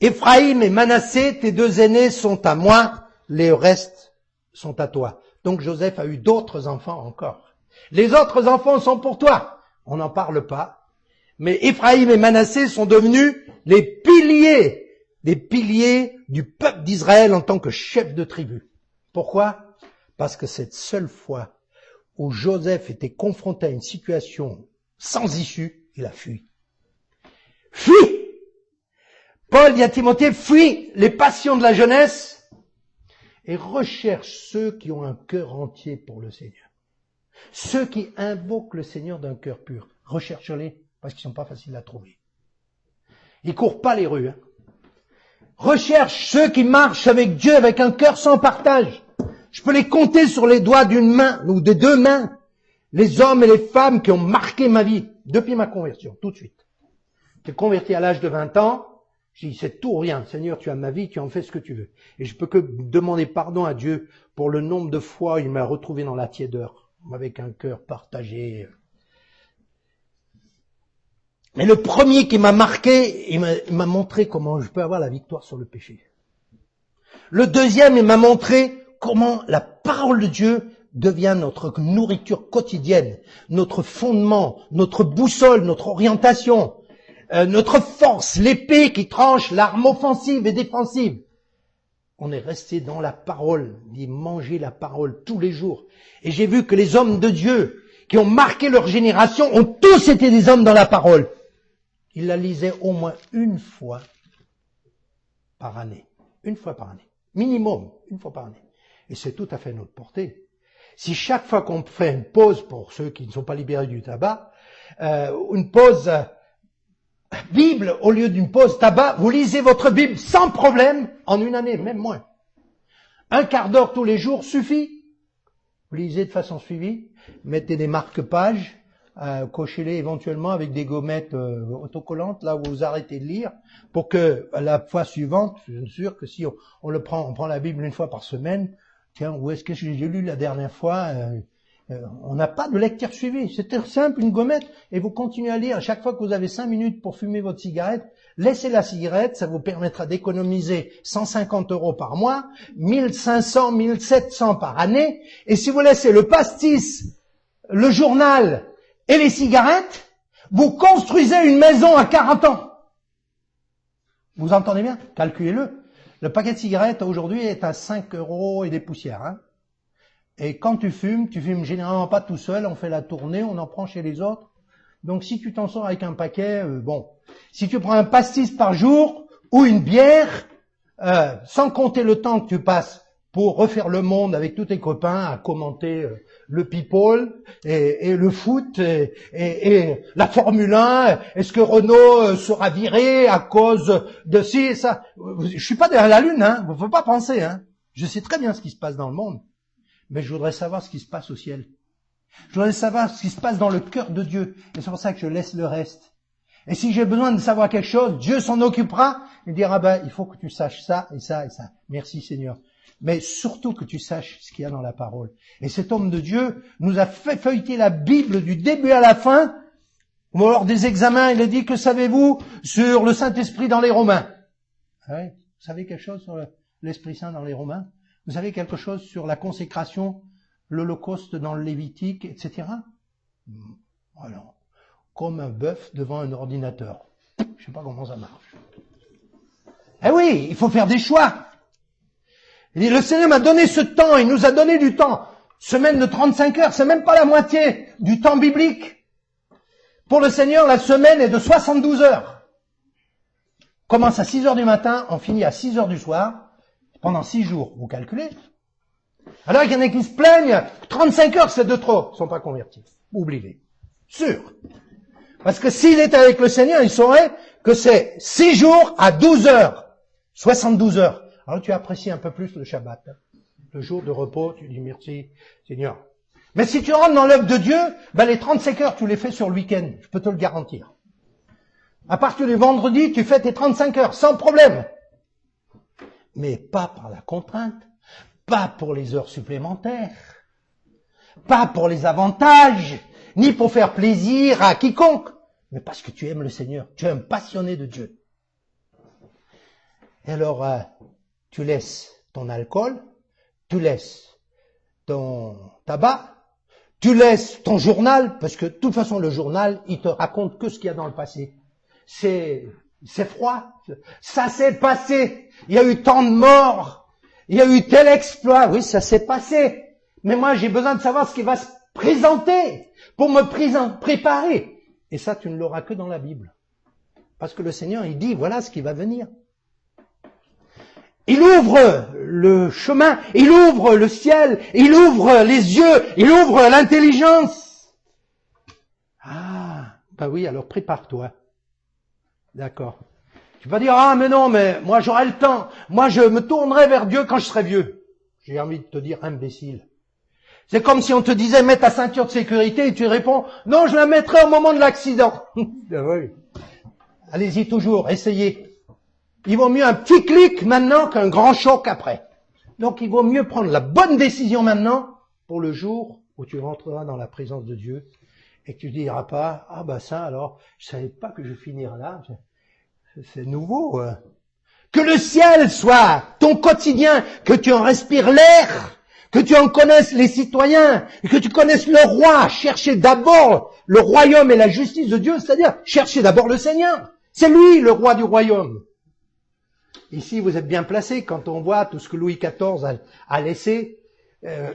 [SPEAKER 1] Éphraïm et Manassé, tes 2 aînés sont à moi, les restes sont à toi. Donc Joseph a eu d'autres enfants encore. Les autres enfants sont pour toi. On n'en parle pas. Mais Éphraïm et Manassé sont devenus des piliers du peuple d'Israël en tant que chef de tribu. Pourquoi? Parce que cette seule fois où Joseph était confronté à une situation sans issue, il a fui. Fuis! Paul dit à Timothée, fuis les passions de la jeunesse et recherche ceux qui ont un cœur entier pour le Seigneur. Ceux qui invoquent le Seigneur d'un cœur pur. Recherche-les parce qu'ils sont pas faciles à trouver. Ils courent pas les rues. Recherche ceux qui marchent avec Dieu avec un cœur sans partage. Je peux les compter sur les doigts d'une main ou de deux mains. Les hommes et les femmes qui ont marqué ma vie depuis ma conversion, tout de suite. J'ai converti à l'âge de 20 ans. J'ai dit, c'est tout ou rien. Seigneur, tu as ma vie, tu en fais ce que tu veux. Et je peux que demander pardon à Dieu pour le nombre de fois où il m'a retrouvé dans la tiédeur, avec un cœur partagé. Mais le premier qui m'a marqué, il m'a montré comment je peux avoir la victoire sur le péché. Le deuxième, il m'a montré comment la parole de Dieu devient notre nourriture quotidienne, notre fondement, notre boussole, notre orientation, notre force, l'épée qui tranche l'arme offensive et défensive. On est resté dans la parole, dit manger la parole tous les jours. Et j'ai vu que les hommes de Dieu qui ont marqué leur génération ont tous été des hommes dans la parole. Ils la lisaient au moins une fois par année. Une fois par année. Minimum, une fois par année. Et c'est tout à fait notre portée. Si chaque fois qu'on fait une pause, pour ceux qui ne sont pas libérés du tabac, une pause Bible au lieu d'une pause tabac, vous lisez votre Bible sans problème en une année, même moins. Un quart d'heure tous les jours suffit. Vous lisez de façon suivie, mettez des marque-pages, cochez-les éventuellement avec des gommettes autocollantes là où vous arrêtez de lire, pour que la fois suivante, je suis sûr que si on prend la Bible une fois par semaine, tiens, où est-ce que j'ai lu la dernière fois on n'a pas de lecture suivie. C'est très simple, une gommette, et vous continuez à lire. Chaque fois que vous avez 5 minutes pour fumer votre cigarette, laissez la cigarette, ça vous permettra d'économiser 150 € par mois, 1500, 1700 par année, et si vous laissez le pastis, le journal et les cigarettes, vous construisez une maison à 40 ans. Vous entendez bien? Calculez-le. Le paquet de cigarettes aujourd'hui est à 5 € et des poussières, hein. Et quand tu fumes généralement pas tout seul, on fait la tournée, on en prend chez les autres. Donc si tu t'en sors avec un paquet, bon. Si tu prends un pastis par jour ou une bière, sans compter le temps que tu passes pour refaire le monde avec tous tes copains à commenter le people et le foot et la Formule 1, est-ce que Renault sera viré à cause de ci et ça? Je suis pas derrière la lune, hein, faut pas penser, hein. Je sais très bien ce qui se passe dans le monde. Mais je voudrais savoir ce qui se passe au ciel. Je voudrais savoir ce qui se passe dans le cœur de Dieu. Et c'est pour ça que je laisse le reste. Et si j'ai besoin de savoir quelque chose, Dieu s'en occupera. Il dira, il faut que tu saches ça et ça et ça. Merci Seigneur. Mais surtout que tu saches ce qu'il y a dans la parole. Et cet homme de Dieu nous a fait feuilleter la Bible du début à la fin. Lors des examens, il a dit, que savez-vous sur le Saint-Esprit dans les Romains? Ah oui, vous savez quelque chose sur l'Esprit Saint dans les Romains? Vous savez quelque chose sur la consécration, l'Holocauste dans le Lévitique, etc. Voilà. Comme un bœuf devant un ordinateur. Je sais pas comment ça marche. Eh oui, il faut faire des choix. Il dit, le Seigneur m'a donné ce temps, il nous a donné du temps. Semaine de 35 heures, c'est même pas la moitié du temps biblique. Pour le Seigneur, la semaine est de 72 heures. On commence à 6 heures du matin, on finit à 6 heures du soir. Pendant 6 jours, vous calculez. Alors il y en a qui se plaignent, 35 heures c'est de trop, ils ne sont pas convertis. Oubliez-les. Sûr. Parce que s'il est avec le Seigneur, il saurait que c'est 6 jours à 12 heures. 72 heures. Alors tu apprécies un peu plus le Shabbat. Le jour de repos, tu dis merci Seigneur. Mais si tu rentres dans l'œuvre de Dieu, les 35 heures tu les fais sur le week-end, je peux te le garantir. À partir du vendredi, tu fais tes 35 heures, sans problème. Mais pas par la contrainte, pas pour les heures supplémentaires, pas pour les avantages, ni pour faire plaisir à quiconque, mais parce que tu aimes le Seigneur, tu es un passionné de Dieu. Et alors, tu laisses ton alcool, tu laisses ton tabac, Tu laisses ton journal, parce que de toute façon le journal, il te raconte que ce qu'il y a dans le passé. C'est froid. Ça s'est passé. Il y a eu tant de morts. Il y a eu tel exploit. Oui, ça s'est passé. Mais moi, j'ai besoin de savoir ce qui va se présenter pour me préparer. Et ça, tu ne l'auras que dans la Bible. Parce que le Seigneur, il dit, voilà ce qui va venir. Il ouvre le chemin, il ouvre le ciel, il ouvre les yeux, il ouvre l'intelligence. Ah, bah oui, alors prépare-toi. D'accord. Tu vas dire, ah mais non, mais moi j'aurai le temps. Moi je me tournerai vers Dieu quand je serai vieux. J'ai envie de te dire, imbécile. C'est comme si on te disait, mets ta ceinture de sécurité et tu réponds, non, je la mettrai au moment de l'accident. Oui. Allez-y toujours, essayez. Il vaut mieux un petit clic maintenant qu'un grand choc après. Donc il vaut mieux prendre la bonne décision maintenant pour le jour où tu rentreras dans la présence de Dieu et que tu ne diras pas, ah bah ça alors, je savais pas que je finirais là, c'est nouveau. Que le ciel soit ton quotidien, que tu en respires l'air, que tu en connaisses les citoyens, et que tu connaisses le roi. Cherchez d'abord le royaume et la justice de Dieu, c'est-à-dire cherchez d'abord le Seigneur. C'est lui le roi du royaume. Ici, vous êtes bien placé quand on voit tout ce que Louis XIV a laissé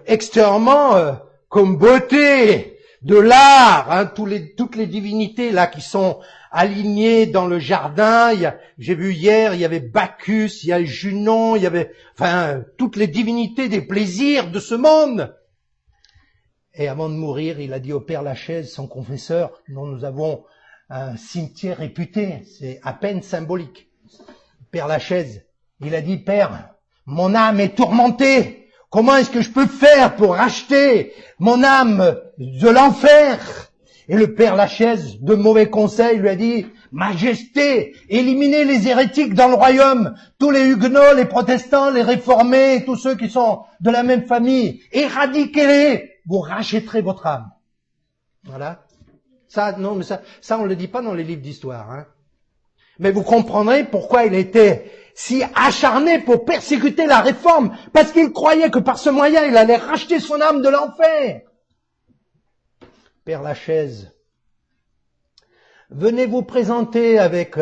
[SPEAKER 1] extérieurement comme beauté de l'art, hein, toutes les divinités là qui sont alignées dans le jardin. J'ai vu hier, il y avait Bacchus, il y a Junon, il y avait toutes les divinités des plaisirs de ce monde. Et avant de mourir, il a dit au Père Lachaise, son confesseur, dont nous avons un cimetière réputé, c'est à peine symbolique. Père Lachaise, il a dit, Père, mon âme est tourmentée. Comment est-ce que je peux faire pour racheter mon âme de l'enfer? Et le Père Lachaise, de mauvais conseils, lui a dit, Majesté, éliminez les hérétiques dans le royaume, tous les huguenots, les protestants, les réformés, tous ceux qui sont de la même famille, éradiquez-les, vous rachèterez votre âme. Voilà. Ça, non, mais ça on le dit pas dans les livres d'histoire, hein. Mais vous comprendrez pourquoi il était si acharné pour persécuter la réforme, parce qu'il croyait que par ce moyen, il allait racheter son âme de l'enfer. Père Lachaise, venez vous présenter avec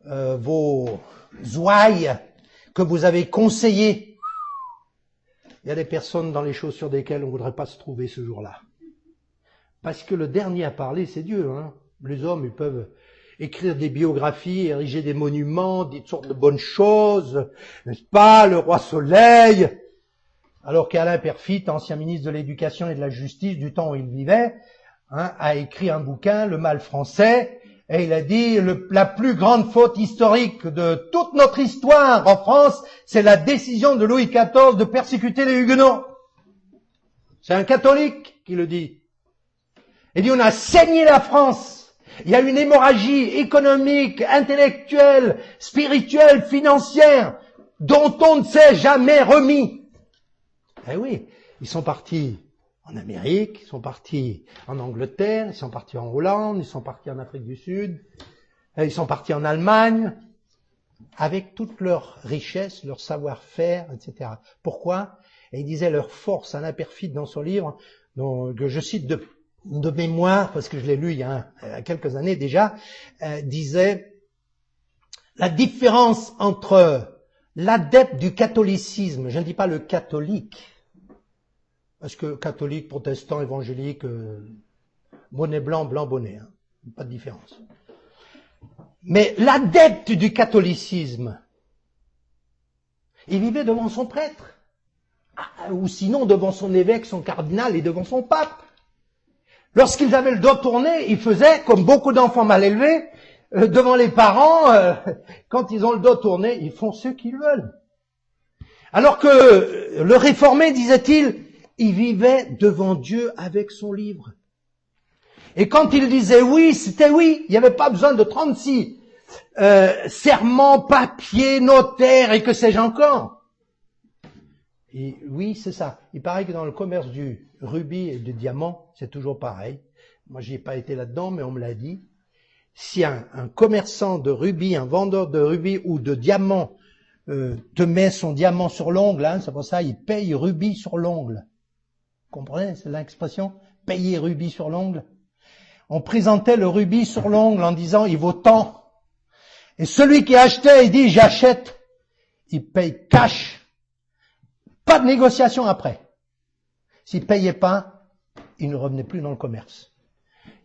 [SPEAKER 1] vos ouailles que vous avez conseillées. Il y a des personnes dans les chaussures desquelles on ne voudrait pas se trouver ce jour-là. Parce que le dernier à parler, c'est Dieu, hein. Les hommes, ils peuvent écrire des biographies, ériger des monuments, dire toutes sortes de bonnes choses, n'est-ce pas, le roi Soleil, alors qu'Alain Peyrefitte, ancien ministre de l'Éducation et de la Justice du temps où il vivait, hein, a écrit un bouquin, Le mal français, et il a dit la plus grande faute historique de toute notre histoire en France, c'est la décision de Louis XIV de persécuter les Huguenots. C'est un catholique qui le dit. Il dit on a saigné la France. Il y a une hémorragie économique, intellectuelle, spirituelle, financière, dont on ne s'est jamais remis. Eh oui, ils sont partis en Amérique, ils sont partis en Angleterre, ils sont partis en Hollande, ils sont partis en Afrique du Sud, ils sont partis en Allemagne, avec toute leur richesse, leur savoir-faire, etc. Pourquoi? Et il disait leur force, Alain Peyrefitte dans son livre, que je cite de mémoire, parce que je l'ai lu il y a quelques années déjà, disait la différence entre l'adepte du catholicisme, je ne dis pas le catholique, parce que catholique, protestant, évangélique, bonnet blanc, blanc bonnet, hein, pas de différence. Mais l'adepte du catholicisme, il vivait devant son prêtre, ou sinon devant son évêque, son cardinal et devant son pape. Lorsqu'ils avaient le dos tourné, ils faisaient, comme beaucoup d'enfants mal élevés, devant les parents, quand ils ont le dos tourné, ils font ce qu'ils veulent. Alors que le réformé, disait-il, il vivait devant Dieu avec son livre. Et quand il disait oui, c'était oui. Il n'y avait pas besoin de 36 serments, papiers, notaires et que sais-je encore. Et oui, c'est ça. Il paraît que dans le commerce du rubis et du diamant, c'est toujours pareil. Moi, j'y ai pas été là-dedans, mais on me l'a dit. Si un commerçant de rubis, un vendeur de rubis ou de diamants te met son diamant sur l'ongle, hein, c'est pour ça il paye rubis sur l'ongle. comprenez, c'est l'expression payer rubis sur l'ongle. On présentait le rubis sur l'ongle en disant il vaut tant. Et celui qui achetait, il dit j'achète. Il paye cash. Pas de négociation après. S'il payait pas, il ne revenait plus dans le commerce.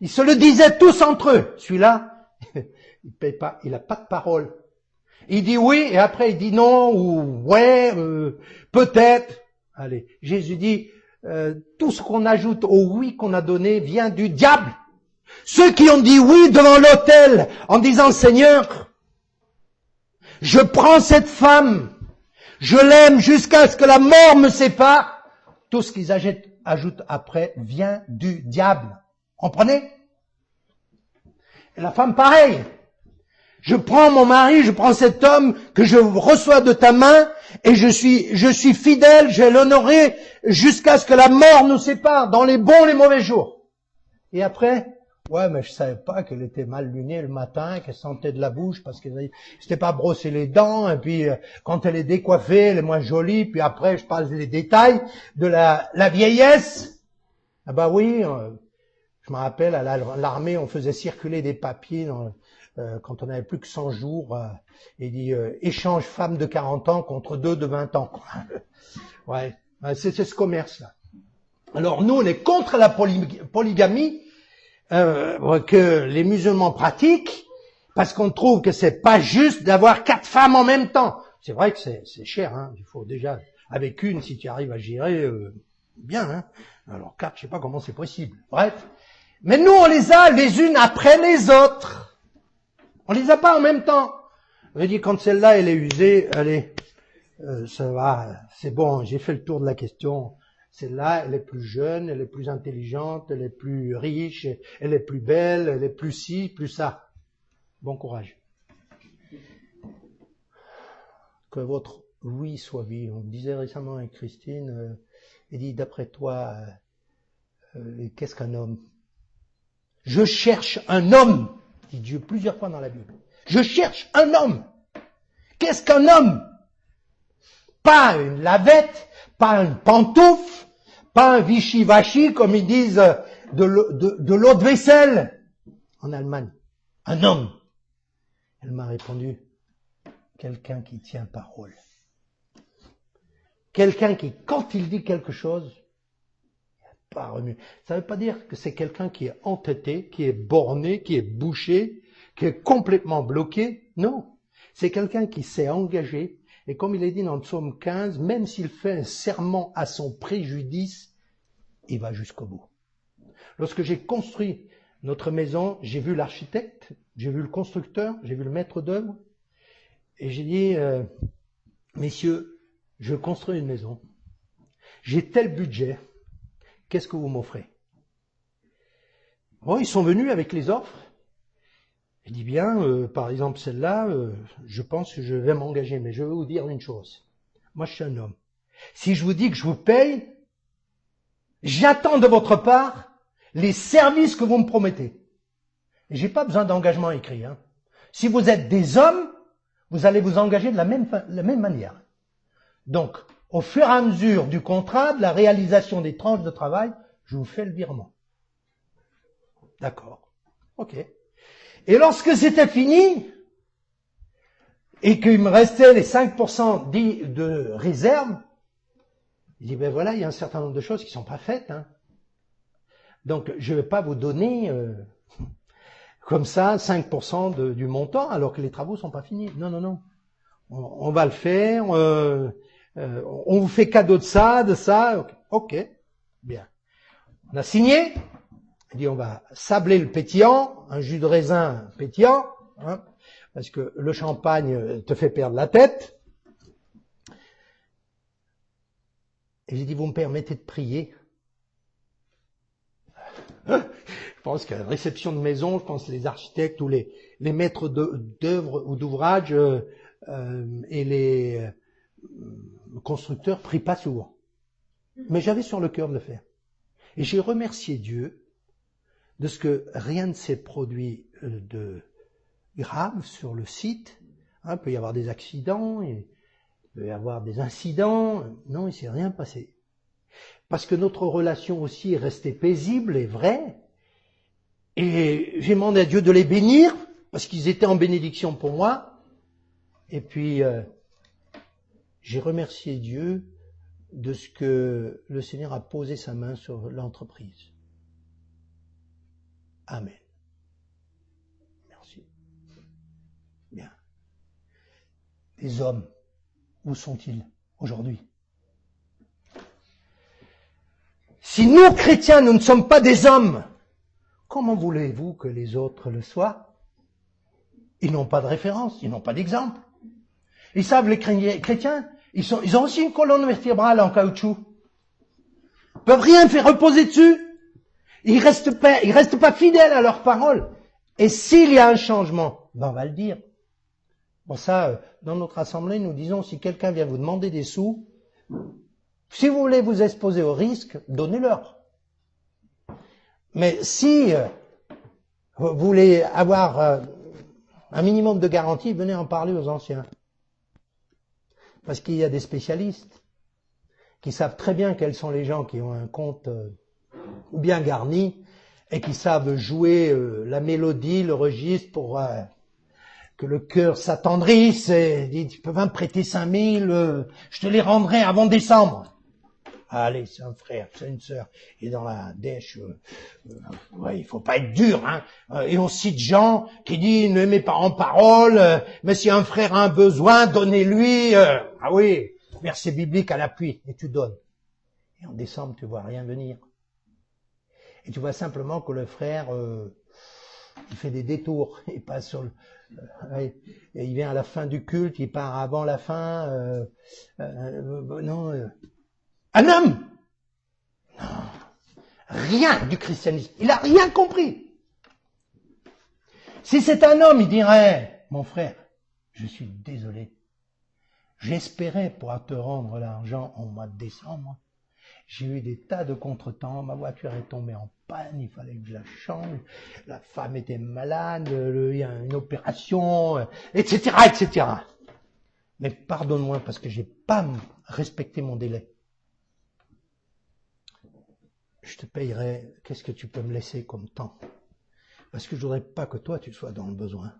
[SPEAKER 1] Ils se le disaient tous entre eux. Celui-là, il paye pas, il a pas de parole. Il dit oui et après il dit non ou ouais, peut-être. Allez, Jésus dit tout ce qu'on ajoute au oui qu'on a donné vient du diable. Ceux qui ont dit oui devant l'autel en disant Seigneur, je prends cette femme, je l'aime jusqu'à ce que la mort me sépare, tout ce qu'ils ajoutent après vient du diable. Comprenez? Et la femme pareil. Je prends mon mari, je prends cet homme que je reçois de ta main et je suis fidèle, je vais l'honorer jusqu'à ce que la mort nous sépare dans les bons et les mauvais jours. Et après, ouais, mais je savais pas qu'elle était mal lunée le matin, qu'elle sentait de la bouche parce qu'elle s'était pas brossé les dents et puis quand elle est décoiffée, elle est moins jolie. Puis après, je parle des détails de la vieillesse. Ah bah oui, je me rappelle à l'armée, on faisait circuler des papiers quand on n'avait plus que 100 jours, il dit échange femme de 40 ans contre 2 de 20 ans. Ouais, c'est ce commerce-là. Alors nous, on est contre la polygamie que les musulmans pratiquent parce qu'on trouve que c'est pas juste d'avoir 4 femmes en même temps. C'est vrai que c'est cher, hein. Il faut déjà avec une si tu arrives à gérer bien. Hein. Alors 4, je sais pas comment c'est possible. Bref, mais nous on les a les unes après les autres. On les a pas en même temps. Je dis quand celle-là elle est usée, allez, ça va, c'est bon, j'ai fait le tour de la question. Celle-là, elle est plus jeune, elle est plus intelligente, elle est plus riche, elle est plus belle, elle est plus ci, plus ça. Bon courage. Que votre oui soit oui. On disait récemment avec Christine, elle dit d'après toi, qu'est-ce qu'un homme? Je cherche un homme, dit Dieu plusieurs fois dans la Bible. Je cherche un homme. Qu'est-ce qu'un homme? Pas une lavette, pas une pantoufle, pas un Vichy-Vachi comme ils disent de l'eau de vaisselle en Allemagne. Un homme. Elle m'a répondu, quelqu'un qui tient parole. Quelqu'un qui, quand il dit quelque chose, pas remue. Ça ne veut pas dire que c'est quelqu'un qui est entêté, qui est borné, qui est bouché, qui est complètement bloqué. Non. C'est quelqu'un qui s'est engagé. Et comme il est dit dans le psaume 15, même s'il fait un serment à son préjudice, il va jusqu'au bout. Lorsque j'ai construit notre maison, j'ai vu l'architecte, j'ai vu le constructeur, j'ai vu le maître d'œuvre, et j'ai dit, messieurs, je construis une maison, j'ai tel budget, qu'est-ce que vous m'offrez? Bon, ils sont venus avec les offres. Je dis bien, par exemple celle-là, je pense que je vais m'engager, mais je vais vous dire une chose. Moi, je suis un homme. Si je vous dis que je vous paye, j'attends de votre part les services que vous me promettez. Et j'ai pas besoin d'engagement écrit. Hein. Si vous êtes des hommes, vous allez vous engager de la même manière. Donc, au fur et à mesure du contrat, de la réalisation des tranches de travail, je vous fais le virement. D'accord. Ok. Et lorsque c'était fini, et qu'il me restait les 5% de réserve, il dit, ben voilà, il y a un certain nombre de choses qui sont pas faites. Hein. Donc, je vais pas vous donner comme ça 5% du montant, alors que les travaux sont pas finis. Non, non, non. On va le faire, on vous fait cadeau de ça. Ok, bien. On a signé. Il dit, on va sabler le pétillant, un jus de raisin pétillant, hein, parce que le champagne te fait perdre la tête. Et j'ai dit, vous me permettez de prier? Je pense qu'à la réception de maison, je pense que les architectes ou les maîtres d'œuvre ou d'ouvrage et les constructeurs prient pas souvent. Mais j'avais sur le cœur de le faire. Et j'ai remercié Dieu de ce que rien ne s'est produit de grave sur le site. Hein, il peut y avoir des accidents, il peut y avoir des incidents. Non, il ne s'est rien passé. parce que notre relation aussi est restée paisible et vraie. Et j'ai demandé à Dieu de les bénir, parce qu'ils étaient en bénédiction pour moi. Et puis, j'ai remercié Dieu de ce que le Seigneur a posé sa main sur l'entreprise. Amen. Merci. Bien. Les hommes, où sont-ils aujourd'hui? Si nous, chrétiens, nous ne sommes pas des hommes, comment voulez-vous que les autres le soient? Ils n'ont pas de référence, ils n'ont pas d'exemple. Ils savent, les chrétiens, ils ont aussi une colonne vertébrale en caoutchouc. Ils peuvent rien faire reposer dessus. Ils restent pas fidèles à leurs paroles. Et s'il y a un changement, ben on va le dire. Bon, ça, dans notre assemblée, nous disons, si quelqu'un vient vous demander des sous, si vous voulez vous exposer au risque, donnez-leur. Mais si vous voulez avoir un minimum de garantie, venez en parler aux anciens. Parce qu'il y a des spécialistes qui savent très bien quels sont les gens qui ont un compte bien garni et qui savent jouer la mélodie, le registre pour que le cœur s'attendrisse et dit, tu peux me prêter 5000, je te les rendrai avant décembre. Allez, c'est un frère, c'est une sœur. Et dans la dèche, ouais, il faut pas être dur, hein. Et on cite Jean qui dit, ne mets pas en parole, mais si un frère a un besoin, donnez-lui. Ah oui, verset biblique à l'appui, et tu donnes. Et en décembre, tu vois rien venir. Et tu vois simplement que le frère, il fait des détours, il passe sur le... et il vient à la fin du culte, il part avant la fin. Un homme, non, rien du christianisme. Il a rien compris. Si c'est un homme, il dirait, mon frère, je suis désolé. J'espérais pouvoir te rendre l'argent au mois de décembre. J'ai eu des tas de contretemps, ma voiture est tombée en panne, il fallait que je la change, la femme était malade, il y a une opération, etc., etc. Mais pardonne-moi parce que j'ai pas respecté mon délai. Je te payerai, qu'est-ce que tu peux me laisser comme temps? Parce que je voudrais pas que toi tu sois dans le besoin.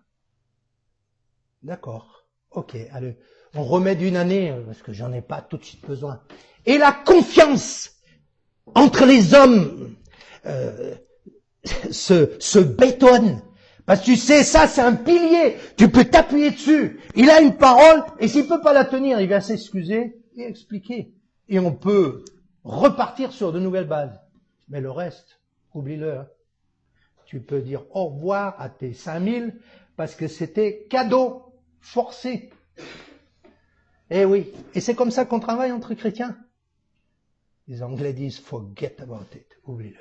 [SPEAKER 1] D'accord, ok, allez, on remet d'une année, parce que j'en ai pas tout de suite besoin. Et la confiance entre les hommes se bétonne. Parce que tu sais, ça c'est un pilier, tu peux t'appuyer dessus. Il a une parole, et s'il peut pas la tenir, il va s'excuser et expliquer. Et on peut repartir sur de nouvelles bases. Mais le reste, oublie-le. Hein. Tu peux dire au revoir à tes 5000 parce que c'était cadeau, forcé. Eh oui, et c'est comme ça qu'on travaille entre chrétiens. Les Anglais disent forget about it, oublie-le.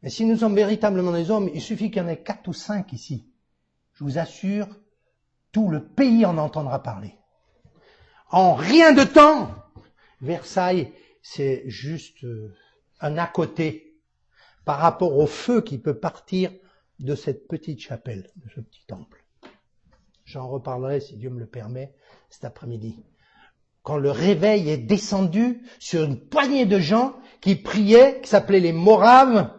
[SPEAKER 1] Mais si nous sommes véritablement des hommes, il suffit qu'il y en ait 4 ou 5 ici. Je vous assure, tout le pays en entendra parler. En rien de temps, Versailles, c'est juste un à côté par rapport au feu qui peut partir de cette petite chapelle, de ce petit temple. J'en reparlerai, si Dieu me le permet, cet après-midi. Quand le réveil est descendu sur une poignée de gens qui priaient, qui s'appelaient les Moraves,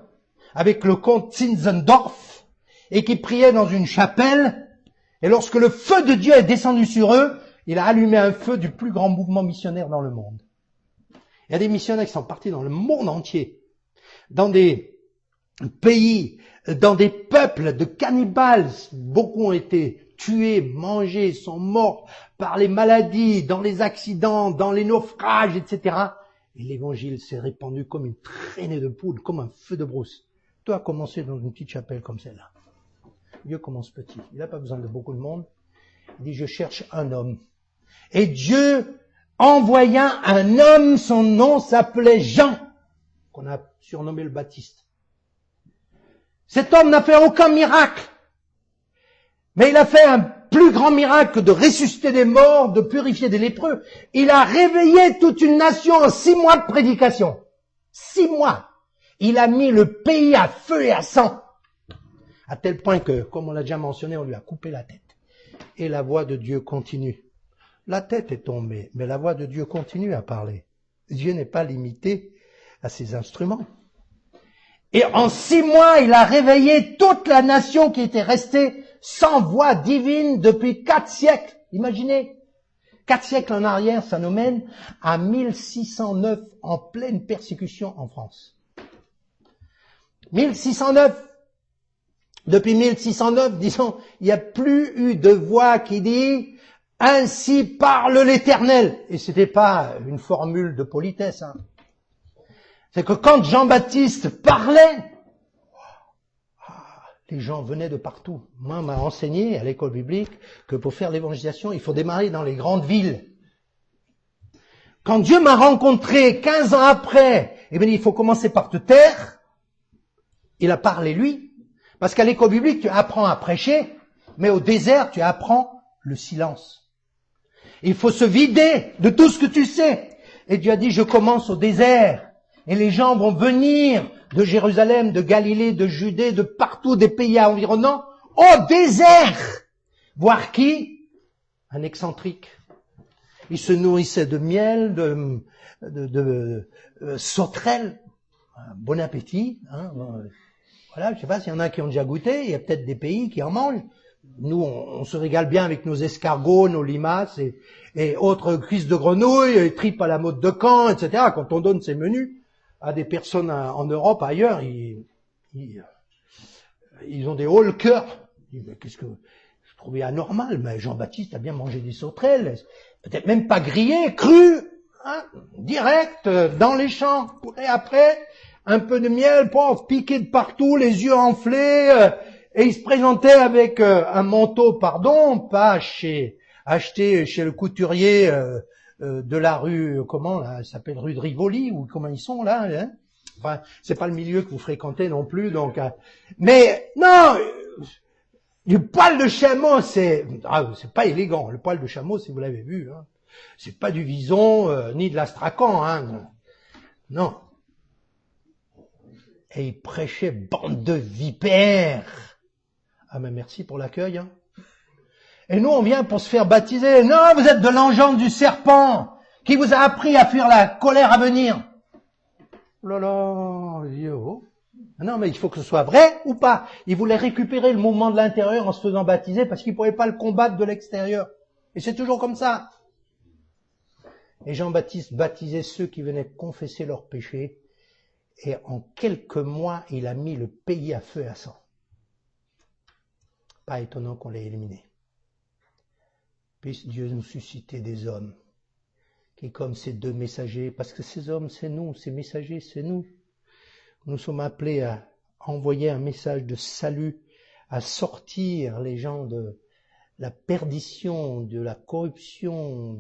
[SPEAKER 1] avec le comte Zinzendorf, et qui priaient dans une chapelle, et lorsque le feu de Dieu est descendu sur eux, il a allumé un feu du plus grand mouvement missionnaire dans le monde. Il y a des missionnaires qui sont partis dans le monde entier, dans des pays, dans des peuples de cannibales. Beaucoup ont été tués, mangés, sont morts par les maladies, dans les accidents, dans les naufrages, etc. Et l'évangile s'est répandu comme une traînée de poudre, comme un feu de brousse. Toi, commencer dans une petite chapelle comme celle-là. Dieu commence petit. Il n'a pas besoin de beaucoup de monde. Il dit, je cherche un homme. Et Dieu envoya un homme, son nom s'appelait Jean, qu'on a surnommé le Baptiste. Cet homme n'a fait aucun miracle, mais il a fait un plus grand miracle de ressusciter des morts, de purifier des lépreux. Il a réveillé toute une nation en 6 mois de prédication. 6 mois. Il a mis le pays à feu et à sang. À tel point que, comme on l'a déjà mentionné, on lui a coupé la tête. Et la voix de Dieu continue. La tête est tombée, mais la voix de Dieu continue à parler. Dieu n'est pas limité à ses instruments. Et en 6 mois, il a réveillé toute la nation qui était restée sans voix divine depuis 4 siècles. Imaginez, 4 siècles en arrière, ça nous mène à 1609, en pleine persécution en France. 1609. Depuis 1609, disons, il n'y a plus eu de voix qui dit « Ainsi parle l'Éternel ». Et c'était pas une formule de politesse, hein. C'est que quand Jean-Baptiste parlait, les gens venaient de partout. Moi, on m'a enseigné à l'école biblique que pour faire l'évangélisation, il faut démarrer dans les grandes villes. Quand Dieu m'a rencontré 15 ans après, eh bien, il faut commencer par te taire. Il a parlé lui. Parce qu'à l'école biblique, tu apprends à prêcher, mais au désert, tu apprends le silence. Il faut se vider de tout ce que tu sais. Et Dieu a dit, je commence au désert. Et les gens vont venir de Jérusalem, de Galilée, de Judée, de partout, des pays environnants, au désert. Voir qui? Un excentrique. Il se nourrissait de miel, de sauterelles. Bon appétit. Hein. Voilà, je sais pas s'il y en a qui ont déjà goûté. Il y a peut-être des pays qui en mangent. Nous, on se régale bien avec nos escargots, nos limaces et autres cuisses de grenouille, tripes à la mode de Caen, etc. Quand on donne ces menus à des personnes en Europe, ailleurs, ils ont des hauts le cœur. Qu'est-ce que je trouvais anormal, mais Jean-Baptiste a bien mangé des sauterelles, peut-être même pas grillées, crues, hein, direct dans les champs. Et après, un peu de miel, piqué de partout, les yeux enflés, et il se présentait avec un manteau, pas acheté chez le couturier de la rue, comment là, elle s'appelle rue de Rivoli, ou comment ils sont là, hein. Enfin, c'est pas le milieu que vous fréquentez non plus, donc. Mais non, du poil de chameau, c'est pas élégant. Le poil de chameau, si vous l'avez vu, hein, c'est pas du vison ni de l'astracan, hein. Non. Et il prêchait bande de vipères. Ah mais merci pour l'accueil, hein. Et nous, on vient pour se faire baptiser. Non, vous êtes de l'engendre du serpent qui vous a appris à fuir la colère à venir. Oh là là, yo. Non, mais il faut que ce soit vrai ou pas. Il voulait récupérer le mouvement de l'intérieur en se faisant baptiser parce qu'il ne pouvait pas le combattre de l'extérieur. Et c'est toujours comme ça. Et Jean-Baptiste baptisait ceux qui venaient confesser leurs péchés. Et en quelques mois, il a mis le pays à feu et à sang. Pas étonnant qu'on l'ait éliminé. Puisse Dieu nous susciter des hommes qui, comme ces 2 messagers, parce que ces hommes, c'est nous, ces messagers, c'est nous. Nous sommes appelés à envoyer un message de salut, à sortir les gens de la perdition, de la corruption,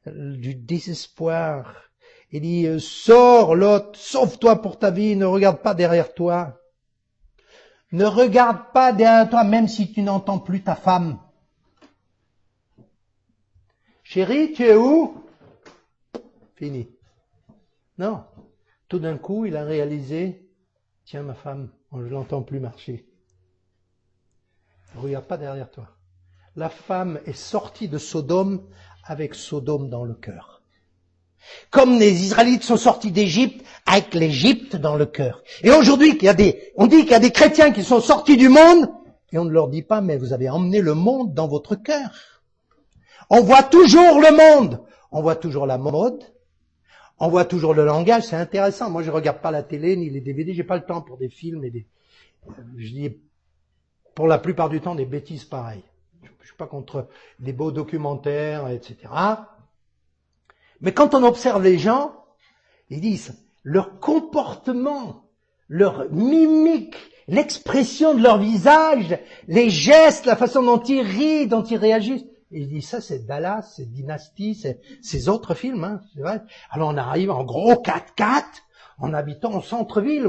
[SPEAKER 1] du désespoir. Il dit, sors Lot, sauve-toi pour ta vie, ne regarde pas derrière toi. Ne regarde pas derrière toi, même si tu n'entends plus ta femme. Chérie, tu es où? Fini. Non. Tout d'un coup, il a réalisé, tiens, ma femme, je ne l'entends plus marcher. Ne regarde pas derrière toi. La femme est sortie de Sodome avec Sodome dans le cœur. Comme les Israélites sont sortis d'Égypte avec l'Égypte dans le cœur. Et aujourd'hui, on dit qu'il y a des chrétiens qui sont sortis du monde, et on ne leur dit pas, mais vous avez emmené le monde dans votre cœur. On voit toujours le monde. On voit toujours la mode. On voit toujours le langage. C'est intéressant. Moi, je regarde pas la télé, ni les DVD. J'ai pas le temps pour des films et je dis, pour la plupart du temps, des bêtises pareilles. Je suis pas contre des beaux documentaires, etc. Mais quand on observe les gens, ils disent, leur comportement, leur mimique, l'expression de leur visage, les gestes, la façon dont ils rient, dont ils réagissent. Et ils disent, ça c'est Dallas, c'est Dynasty, c'est ces autres films, hein, c'est vrai. Alors on arrive en gros 4x4, en habitant en centre-ville,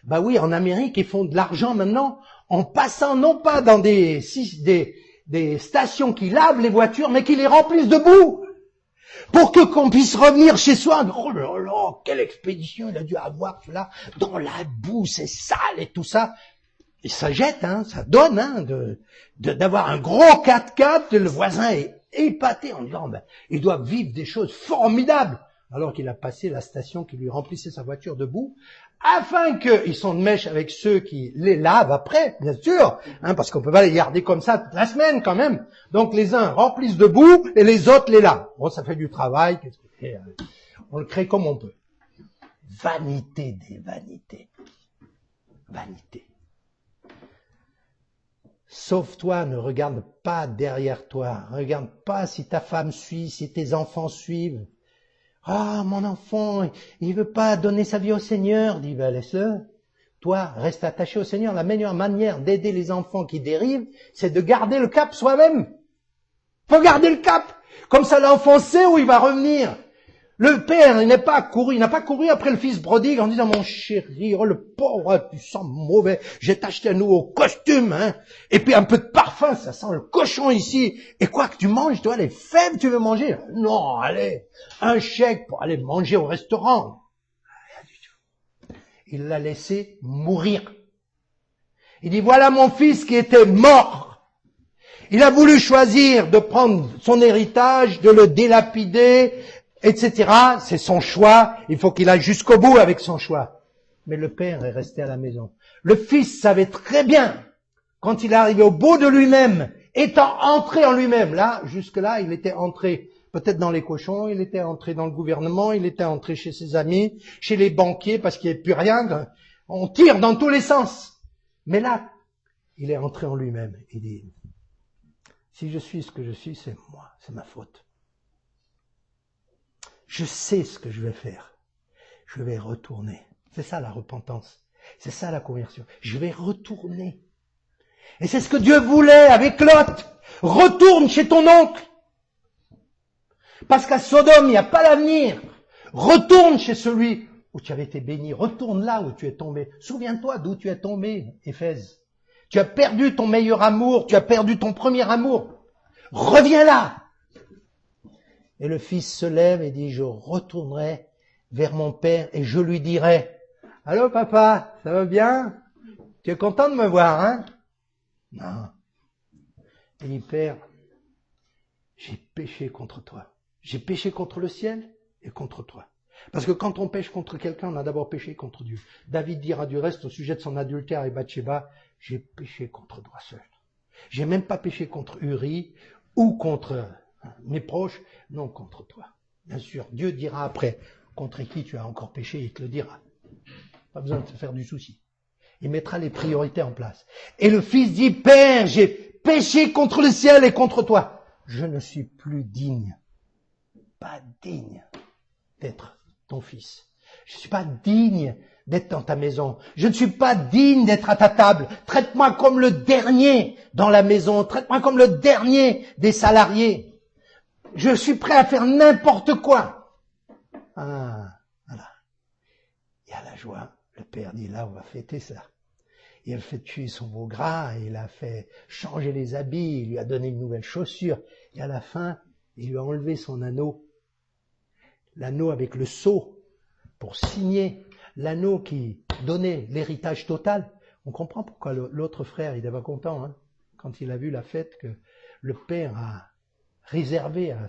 [SPEAKER 1] bah oui, en Amérique, ils font de l'argent maintenant, en passant non pas dans des stations qui lavent les voitures, mais qui les remplissent de boue. Pour qu'on puisse revenir chez soi, oh là là, quelle expédition il a dû avoir là, dans la boue, c'est sale et tout ça. Et ça jette, hein, ça donne, hein, d'avoir un gros 4x4, le voisin est épaté en disant, ils doivent vivre des choses formidables, alors qu'il a passé la station qui lui remplissait sa voiture de boue, afin qu'ils sont de mèche avec ceux qui les lavent après, bien sûr, parce qu'on peut pas les garder comme ça toute la semaine quand même. Donc les uns remplissent de boue et les autres les lavent. Bon, ça fait du travail, on le crée comme on peut. Vanité des vanités. Vanité. Sauve-toi, ne regarde pas derrière toi. Regarde pas si ta femme suit, si tes enfants suivent. Ah, mon enfant, il veut pas donner sa vie au Seigneur, dit, laisse-le. Toi, reste attaché au Seigneur. La meilleure manière d'aider les enfants qui dérivent, c'est de garder le cap soi-même. Faut garder le cap. Comme ça, l'enfant sait où il va revenir. Le père, il n'a pas couru après le fils prodigue en disant, mon chéri, oh le pauvre, tu sens mauvais, j'ai t'acheté un nouveau costume, et puis un peu de parfum, ça sent le cochon ici, et quoi que tu manges, toi, les fèves, tu veux manger? Non, allez, un chèque pour aller manger au restaurant. Il l'a laissé mourir. Il dit, voilà mon fils qui était mort. Il a voulu choisir de prendre son héritage, de le délapider, etc. C'est son choix. Il faut qu'il aille jusqu'au bout avec son choix. Mais le père est resté à la maison. Le fils savait très bien, quand il est arrivé au bout de lui-même, étant entré en lui-même, là, jusque-là, il était entré peut-être dans les cochons, il était entré dans le gouvernement, il était entré chez ses amis, chez les banquiers, parce qu'il n'y avait plus rien. On tire dans tous les sens. Mais là, il est entré en lui-même. Il dit, si je suis ce que je suis, c'est moi, c'est ma faute. Je sais ce que je vais faire. Je vais retourner. C'est ça la repentance. C'est ça la conversion. Je vais retourner. Et c'est ce que Dieu voulait avec Lot. Retourne chez ton oncle. Parce qu'à Sodome, il n'y a pas l'avenir. Retourne chez celui où tu avais été béni. Retourne là où tu es tombé. Souviens-toi d'où tu es tombé, Éphèse. Tu as perdu ton meilleur amour. Tu as perdu ton premier amour. Reviens là. Et le fils se lève et dit, je retournerai vers mon père et je lui dirai, allô papa, ça va bien? Tu es content de me voir, hein? Non. Il dit, père, j'ai péché contre toi. J'ai péché contre le ciel et contre toi. Parce que quand on pêche contre quelqu'un, on a d'abord péché contre Dieu. David dira du reste au sujet de son adultère et Bathsheba, j'ai péché contre toi seul. J'ai même pas péché contre Uri ou contre mes proches, non contre toi. Bien sûr, Dieu dira après contre qui tu as encore péché, il te le dira. Pas besoin de te faire du souci. Il mettra les priorités en place. Et le fils dit, Père, j'ai péché contre le ciel et contre toi. Je ne suis plus digne, pas digne d'être ton fils. Je ne suis pas digne d'être dans ta maison. Je ne suis pas digne d'être à ta table. Traite-moi comme le dernier dans la maison. Traite-moi comme le dernier des salariés. Je suis prêt à faire n'importe quoi. Ah, voilà. Il y a la joie. Le père dit, là, on va fêter ça. Il a fait tuer son veau gras, il a fait changer les habits, il lui a donné une nouvelle chaussure. Et à la fin, il lui a enlevé son anneau. L'anneau avec le sceau pour signer. L'anneau qui donnait l'héritage total. On comprend pourquoi l'autre frère, il n'était pas content, quand il a vu la fête que le père a réservé à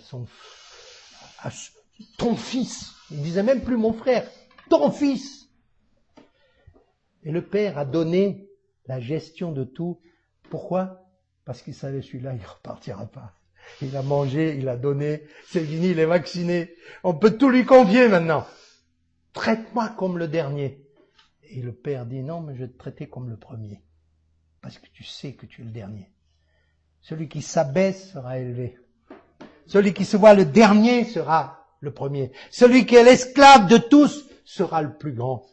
[SPEAKER 1] ton fils. Il disait même plus mon frère, ton fils. Et le père a donné la gestion de tout. Pourquoi? Parce qu'il savait celui-là, il ne repartira pas. Il a mangé, il a donné, c'est fini, il est vacciné. On peut tout lui confier maintenant. Traite-moi comme le dernier. Et le père dit, non, mais je vais te traiter comme le premier. Parce que tu sais que tu es le dernier. Celui qui s'abaisse sera élevé. Celui qui se voit le dernier sera le premier. Celui qui est l'esclave de tous sera le plus grand.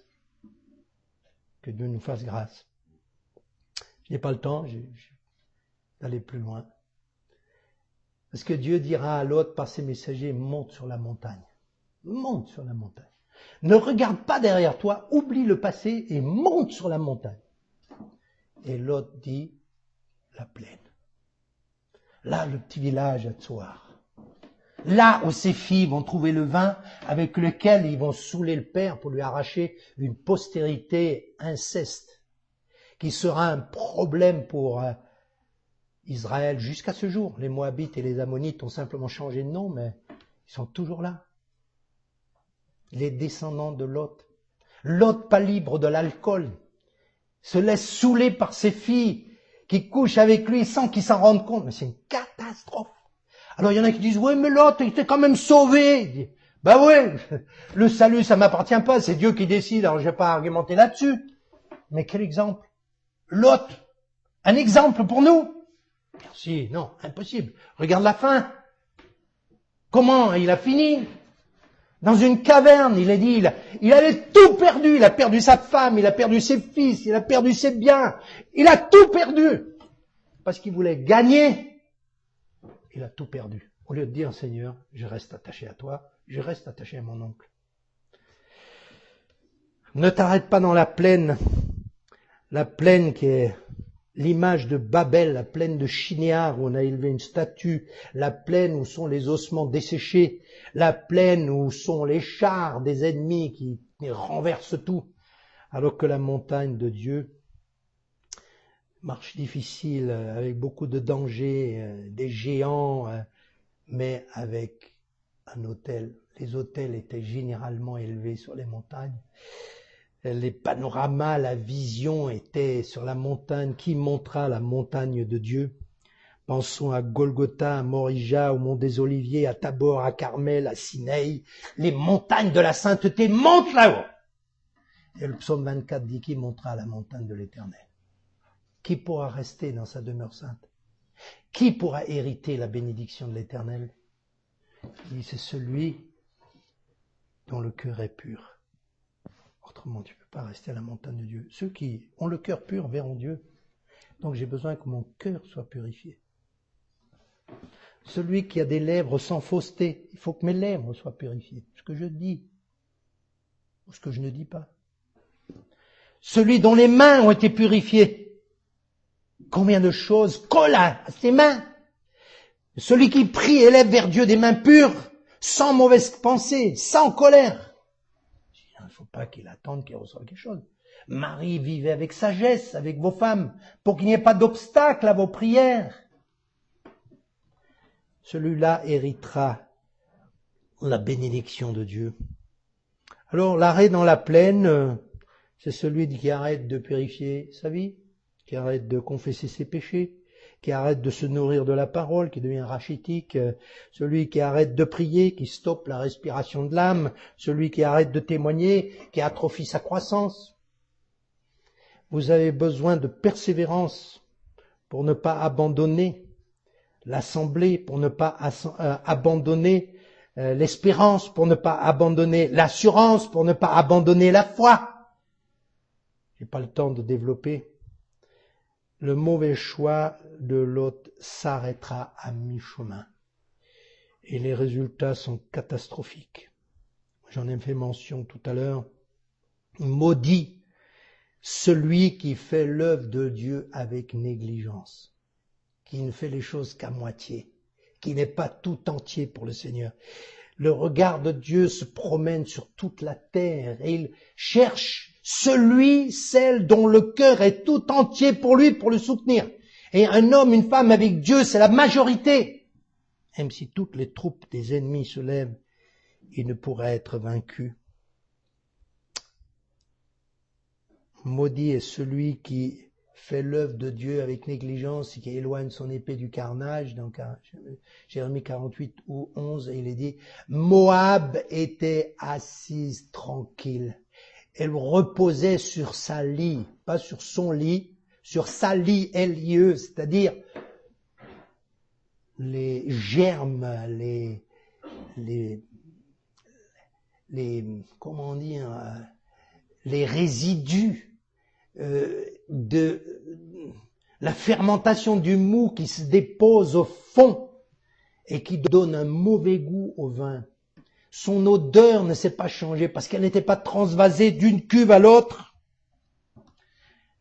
[SPEAKER 1] Que Dieu nous fasse grâce. Je n'ai pas le temps d'aller plus loin. Parce que Dieu dira à l'autre par ses messagers, monte sur la montagne. Monte sur la montagne. Ne regarde pas derrière toi, oublie le passé et monte sur la montagne. Et l'autre dit, la plaine. Là, le petit village à Tsoar. Là où ces filles vont trouver le vin avec lequel ils vont saouler le père pour lui arracher une postérité inceste, qui sera un problème pour Israël jusqu'à ce jour. Les Moabites et les Ammonites ont simplement changé de nom, mais ils sont toujours là. Les descendants de Lot. Lot, pas libre de l'alcool, se laisse saouler par ses filles qui couchent avec lui sans qu'il s'en rende compte. Mais c'est une catastrophe. Alors il y en a qui disent, oui, mais Lot, il était quand même sauvé. Ben oui, le salut, ça m'appartient pas, c'est Dieu qui décide, alors je vais pas argumenter là-dessus. Mais quel exemple? Lot, un exemple pour nous? Merci, non, impossible. Regarde la fin. Comment il a fini? Dans une caverne, il a dit, il avait tout perdu. Il a perdu sa femme, il a perdu ses fils, il a perdu ses biens. Il a tout perdu. Parce qu'il voulait gagner, il a tout perdu. Au lieu de dire, Seigneur, je reste attaché à toi, je reste attaché à mon oncle. Ne t'arrête pas dans la plaine qui est l'image de Babel, la plaine de Shinéar où on a élevé une statue, la plaine où sont les ossements desséchés, la plaine où sont les chars des ennemis qui renversent tout, alors que la montagne de Dieu, marche difficile, avec beaucoup de dangers, des géants, mais avec un autel. Les autels étaient généralement élevés sur les montagnes. Les panoramas, la vision était sur la montagne. Qui montra la montagne de Dieu? Pensons à Golgotha, à Morija, au Mont des Oliviers, à Tabor, à Carmel, à Sinaï. Les montagnes de la sainteté montent là-haut. Et le psaume 24 dit qui montra la montagne de l'Éternel? Qui pourra rester dans sa demeure sainte? Qui pourra hériter la bénédiction de l'Éternel? C'est celui dont le cœur est pur. Autrement, tu ne peux pas rester à la montagne de Dieu. Ceux qui ont le cœur pur verront Dieu. Donc j'ai besoin que mon cœur soit purifié. Celui qui a des lèvres sans fausseté, il faut que mes lèvres soient purifiées. Ce que je dis ou ce que je ne dis pas. Celui dont les mains ont été purifiées. Combien de choses collent à ses mains. Celui qui prie et lève vers Dieu des mains pures, sans mauvaise pensée, sans colère. Il ne faut pas qu'il attende qu'il reçoive quelque chose. Marie, vivez avec sagesse avec vos femmes, pour qu'il n'y ait pas d'obstacle à vos prières. Celui-là héritera la bénédiction de Dieu. Alors, l'arrêt dans la plaine, c'est celui qui arrête de purifier sa vie, qui arrête de confesser ses péchés, qui arrête de se nourrir de la parole, qui devient rachitique, celui qui arrête de prier, qui stoppe la respiration de l'âme, celui qui arrête de témoigner, qui atrophie sa croissance. Vous avez besoin de persévérance pour ne pas abandonner l'assemblée, pour ne pas abandonner l'espérance, pour ne pas abandonner l'assurance, pour ne pas abandonner la foi. J'ai pas le temps de développer. Le mauvais choix de Lot s'arrêtera à mi-chemin. Et les résultats sont catastrophiques. J'en ai fait mention tout à l'heure. Maudit celui qui fait l'œuvre de Dieu avec négligence, qui ne fait les choses qu'à moitié, qui n'est pas tout entier pour le Seigneur. Le regard de Dieu se promène sur toute la terre et il cherche celle dont le cœur est tout entier pour lui, pour le soutenir. Et un homme, une femme avec Dieu, c'est la majorité. Même si toutes les troupes des ennemis se lèvent, il ne pourra être vaincu. Maudit est celui qui fait l'œuvre de Dieu avec négligence et qui éloigne son épée du carnage. Donc, Jérémie 48 ou 11, il est dit, Moab était assise tranquille. Elle reposait sur sa lit, pas sur son lit, sur sa lit, L-I-E, c'est-à-dire les germes, comment dire, les résidus de la fermentation du mou qui se dépose au fond et qui donne un mauvais goût au vin. Son odeur ne s'est pas changée parce qu'elle n'était pas transvasée d'une cuve à l'autre.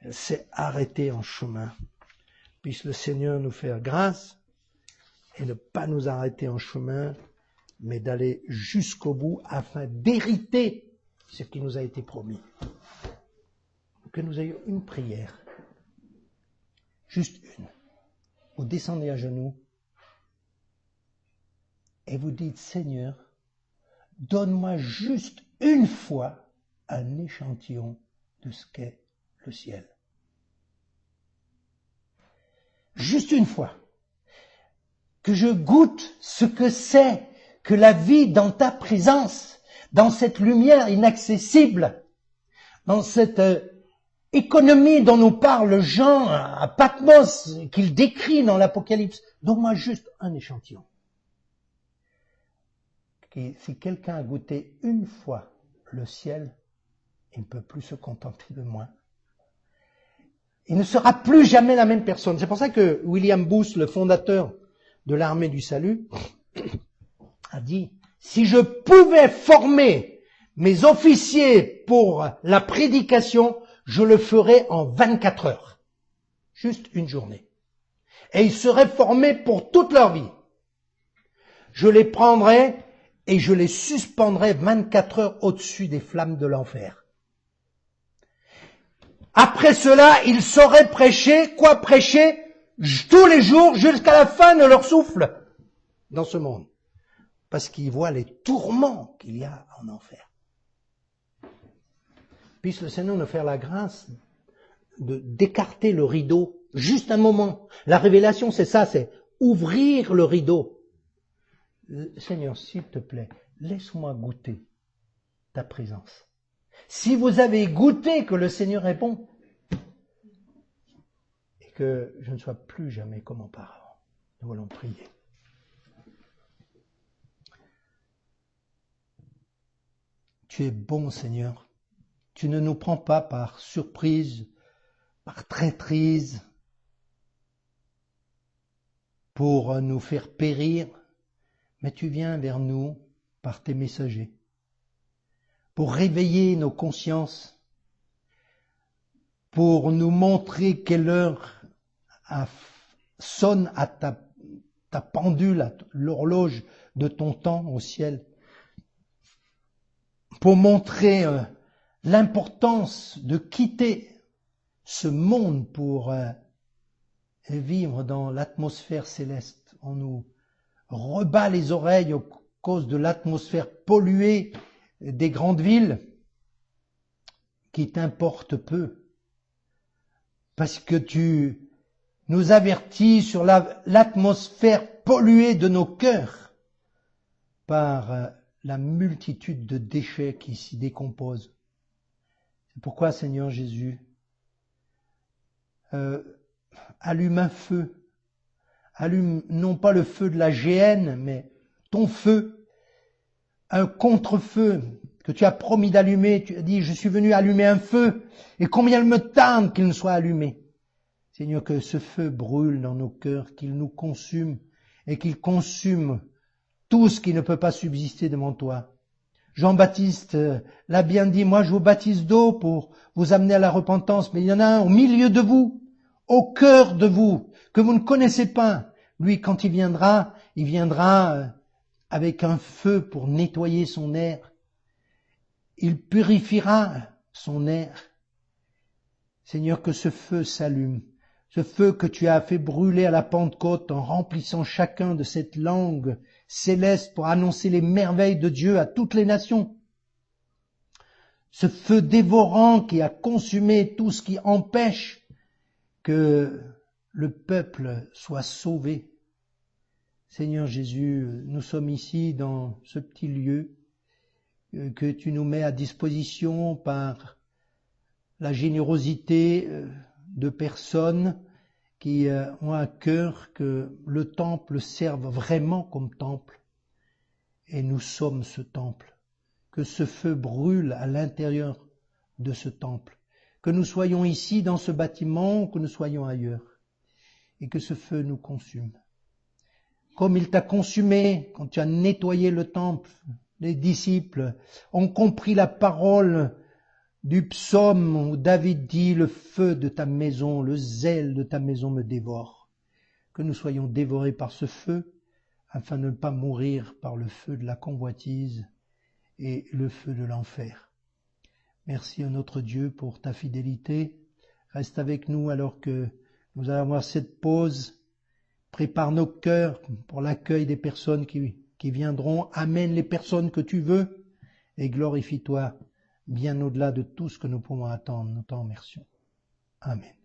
[SPEAKER 1] Elle s'est arrêtée en chemin. Puisse le Seigneur nous faire grâce et ne pas nous arrêter en chemin, mais d'aller jusqu'au bout afin d'hériter ce qui nous a été promis. Que nous ayons une prière, juste une. vous descendez à genoux et vous dites, Seigneur, donne-moi juste une fois un échantillon de ce qu'est le ciel. Juste une fois. Que je goûte ce que c'est que la vie dans ta présence, dans cette lumière inaccessible, dans cette économie dont nous parle Jean à Patmos, qu'il décrit dans l'Apocalypse. Donne-moi juste un échantillon. Si quelqu'un a goûté une fois le ciel, il ne peut plus se contenter de moi. Il ne sera plus jamais la même personne. C'est pour ça que William Booth, le fondateur de l'armée du salut, a dit, si je pouvais former mes officiers pour la prédication, je le ferais en 24 heures. Juste une journée. Et ils seraient formés pour toute leur vie. Je les prendrais et je les suspendrais 24 heures au-dessus des flammes de l'enfer. Après cela, ils sauraient prêcher, quoi prêcher, tous les jours jusqu'à la fin de leur souffle dans ce monde. Parce qu'ils voient les tourments qu'il y a en enfer. Puisse le Seigneur nous faire la grâce d'écarter le rideau, juste un moment. La révélation, c'est ça, c'est ouvrir le rideau. Seigneur, s'il te plaît, laisse-moi goûter ta présence. Si vous avez goûté que le Seigneur est bon, et que je ne sois plus jamais comme auparavant, nous allons prier. Tu es bon, Seigneur. Tu ne nous prends pas par surprise, par traîtrise, pour nous faire périr, mais tu viens vers nous par tes messagers, pour réveiller nos consciences, pour nous montrer quelle heure sonne à ta pendule, à l'horloge de ton temps au ciel, pour montrer l'importance de quitter ce monde pour vivre dans l'atmosphère céleste. On nous rebat les oreilles à cause de l'atmosphère polluée des grandes villes qui t'importe peu. Parce que tu nous avertis sur l'atmosphère polluée de nos cœurs par la multitude de déchets qui s'y décomposent. C'est pourquoi, Seigneur Jésus, allume un feu. Allume non pas le feu de la géhenne, mais ton feu, un contre-feu que tu as promis d'allumer. Tu as dit, je suis venu allumer un feu, et combien il me tarde qu'il ne soit allumé. Seigneur, que ce feu brûle dans nos cœurs, qu'il nous consume, et qu'il consume tout ce qui ne peut pas subsister devant toi. Jean-Baptiste l'a bien dit, moi je vous baptise d'eau pour vous amener à la repentance, mais il y en a un au milieu de vous, au cœur de vous, que vous ne connaissez pas. Lui, quand il viendra avec un feu pour nettoyer son air. Il purifiera son air. Seigneur, que ce feu s'allume, ce feu que tu as fait brûler à la Pentecôte en remplissant chacun de cette langue céleste pour annoncer les merveilles de Dieu à toutes les nations. Ce feu dévorant qui a consumé tout ce qui empêche que le peuple soit sauvé. Seigneur Jésus, nous sommes ici dans ce petit lieu que tu nous mets à disposition par la générosité de personnes qui ont à cœur que le temple serve vraiment comme temple. Et nous sommes ce temple. Que ce feu brûle à l'intérieur de ce temple. Que nous soyons ici dans ce bâtiment ou que nous soyons ailleurs. Et que ce feu nous consume. Comme il t'a consumé quand tu as nettoyé le temple, les disciples ont compris la parole du psaume où David dit « Le feu de ta maison, le zèle de ta maison me dévore ». Que nous soyons dévorés par ce feu, afin de ne pas mourir par le feu de la convoitise et le feu de l'enfer. Merci à notre Dieu pour ta fidélité. Reste avec nous alors que nous allons avoir cette pause Prépare nos cœurs pour l'accueil des personnes qui viendront. Amène les personnes que tu veux et glorifie-toi bien au-delà de tout ce que nous pouvons attendre. Nous t'en remercions. Amen.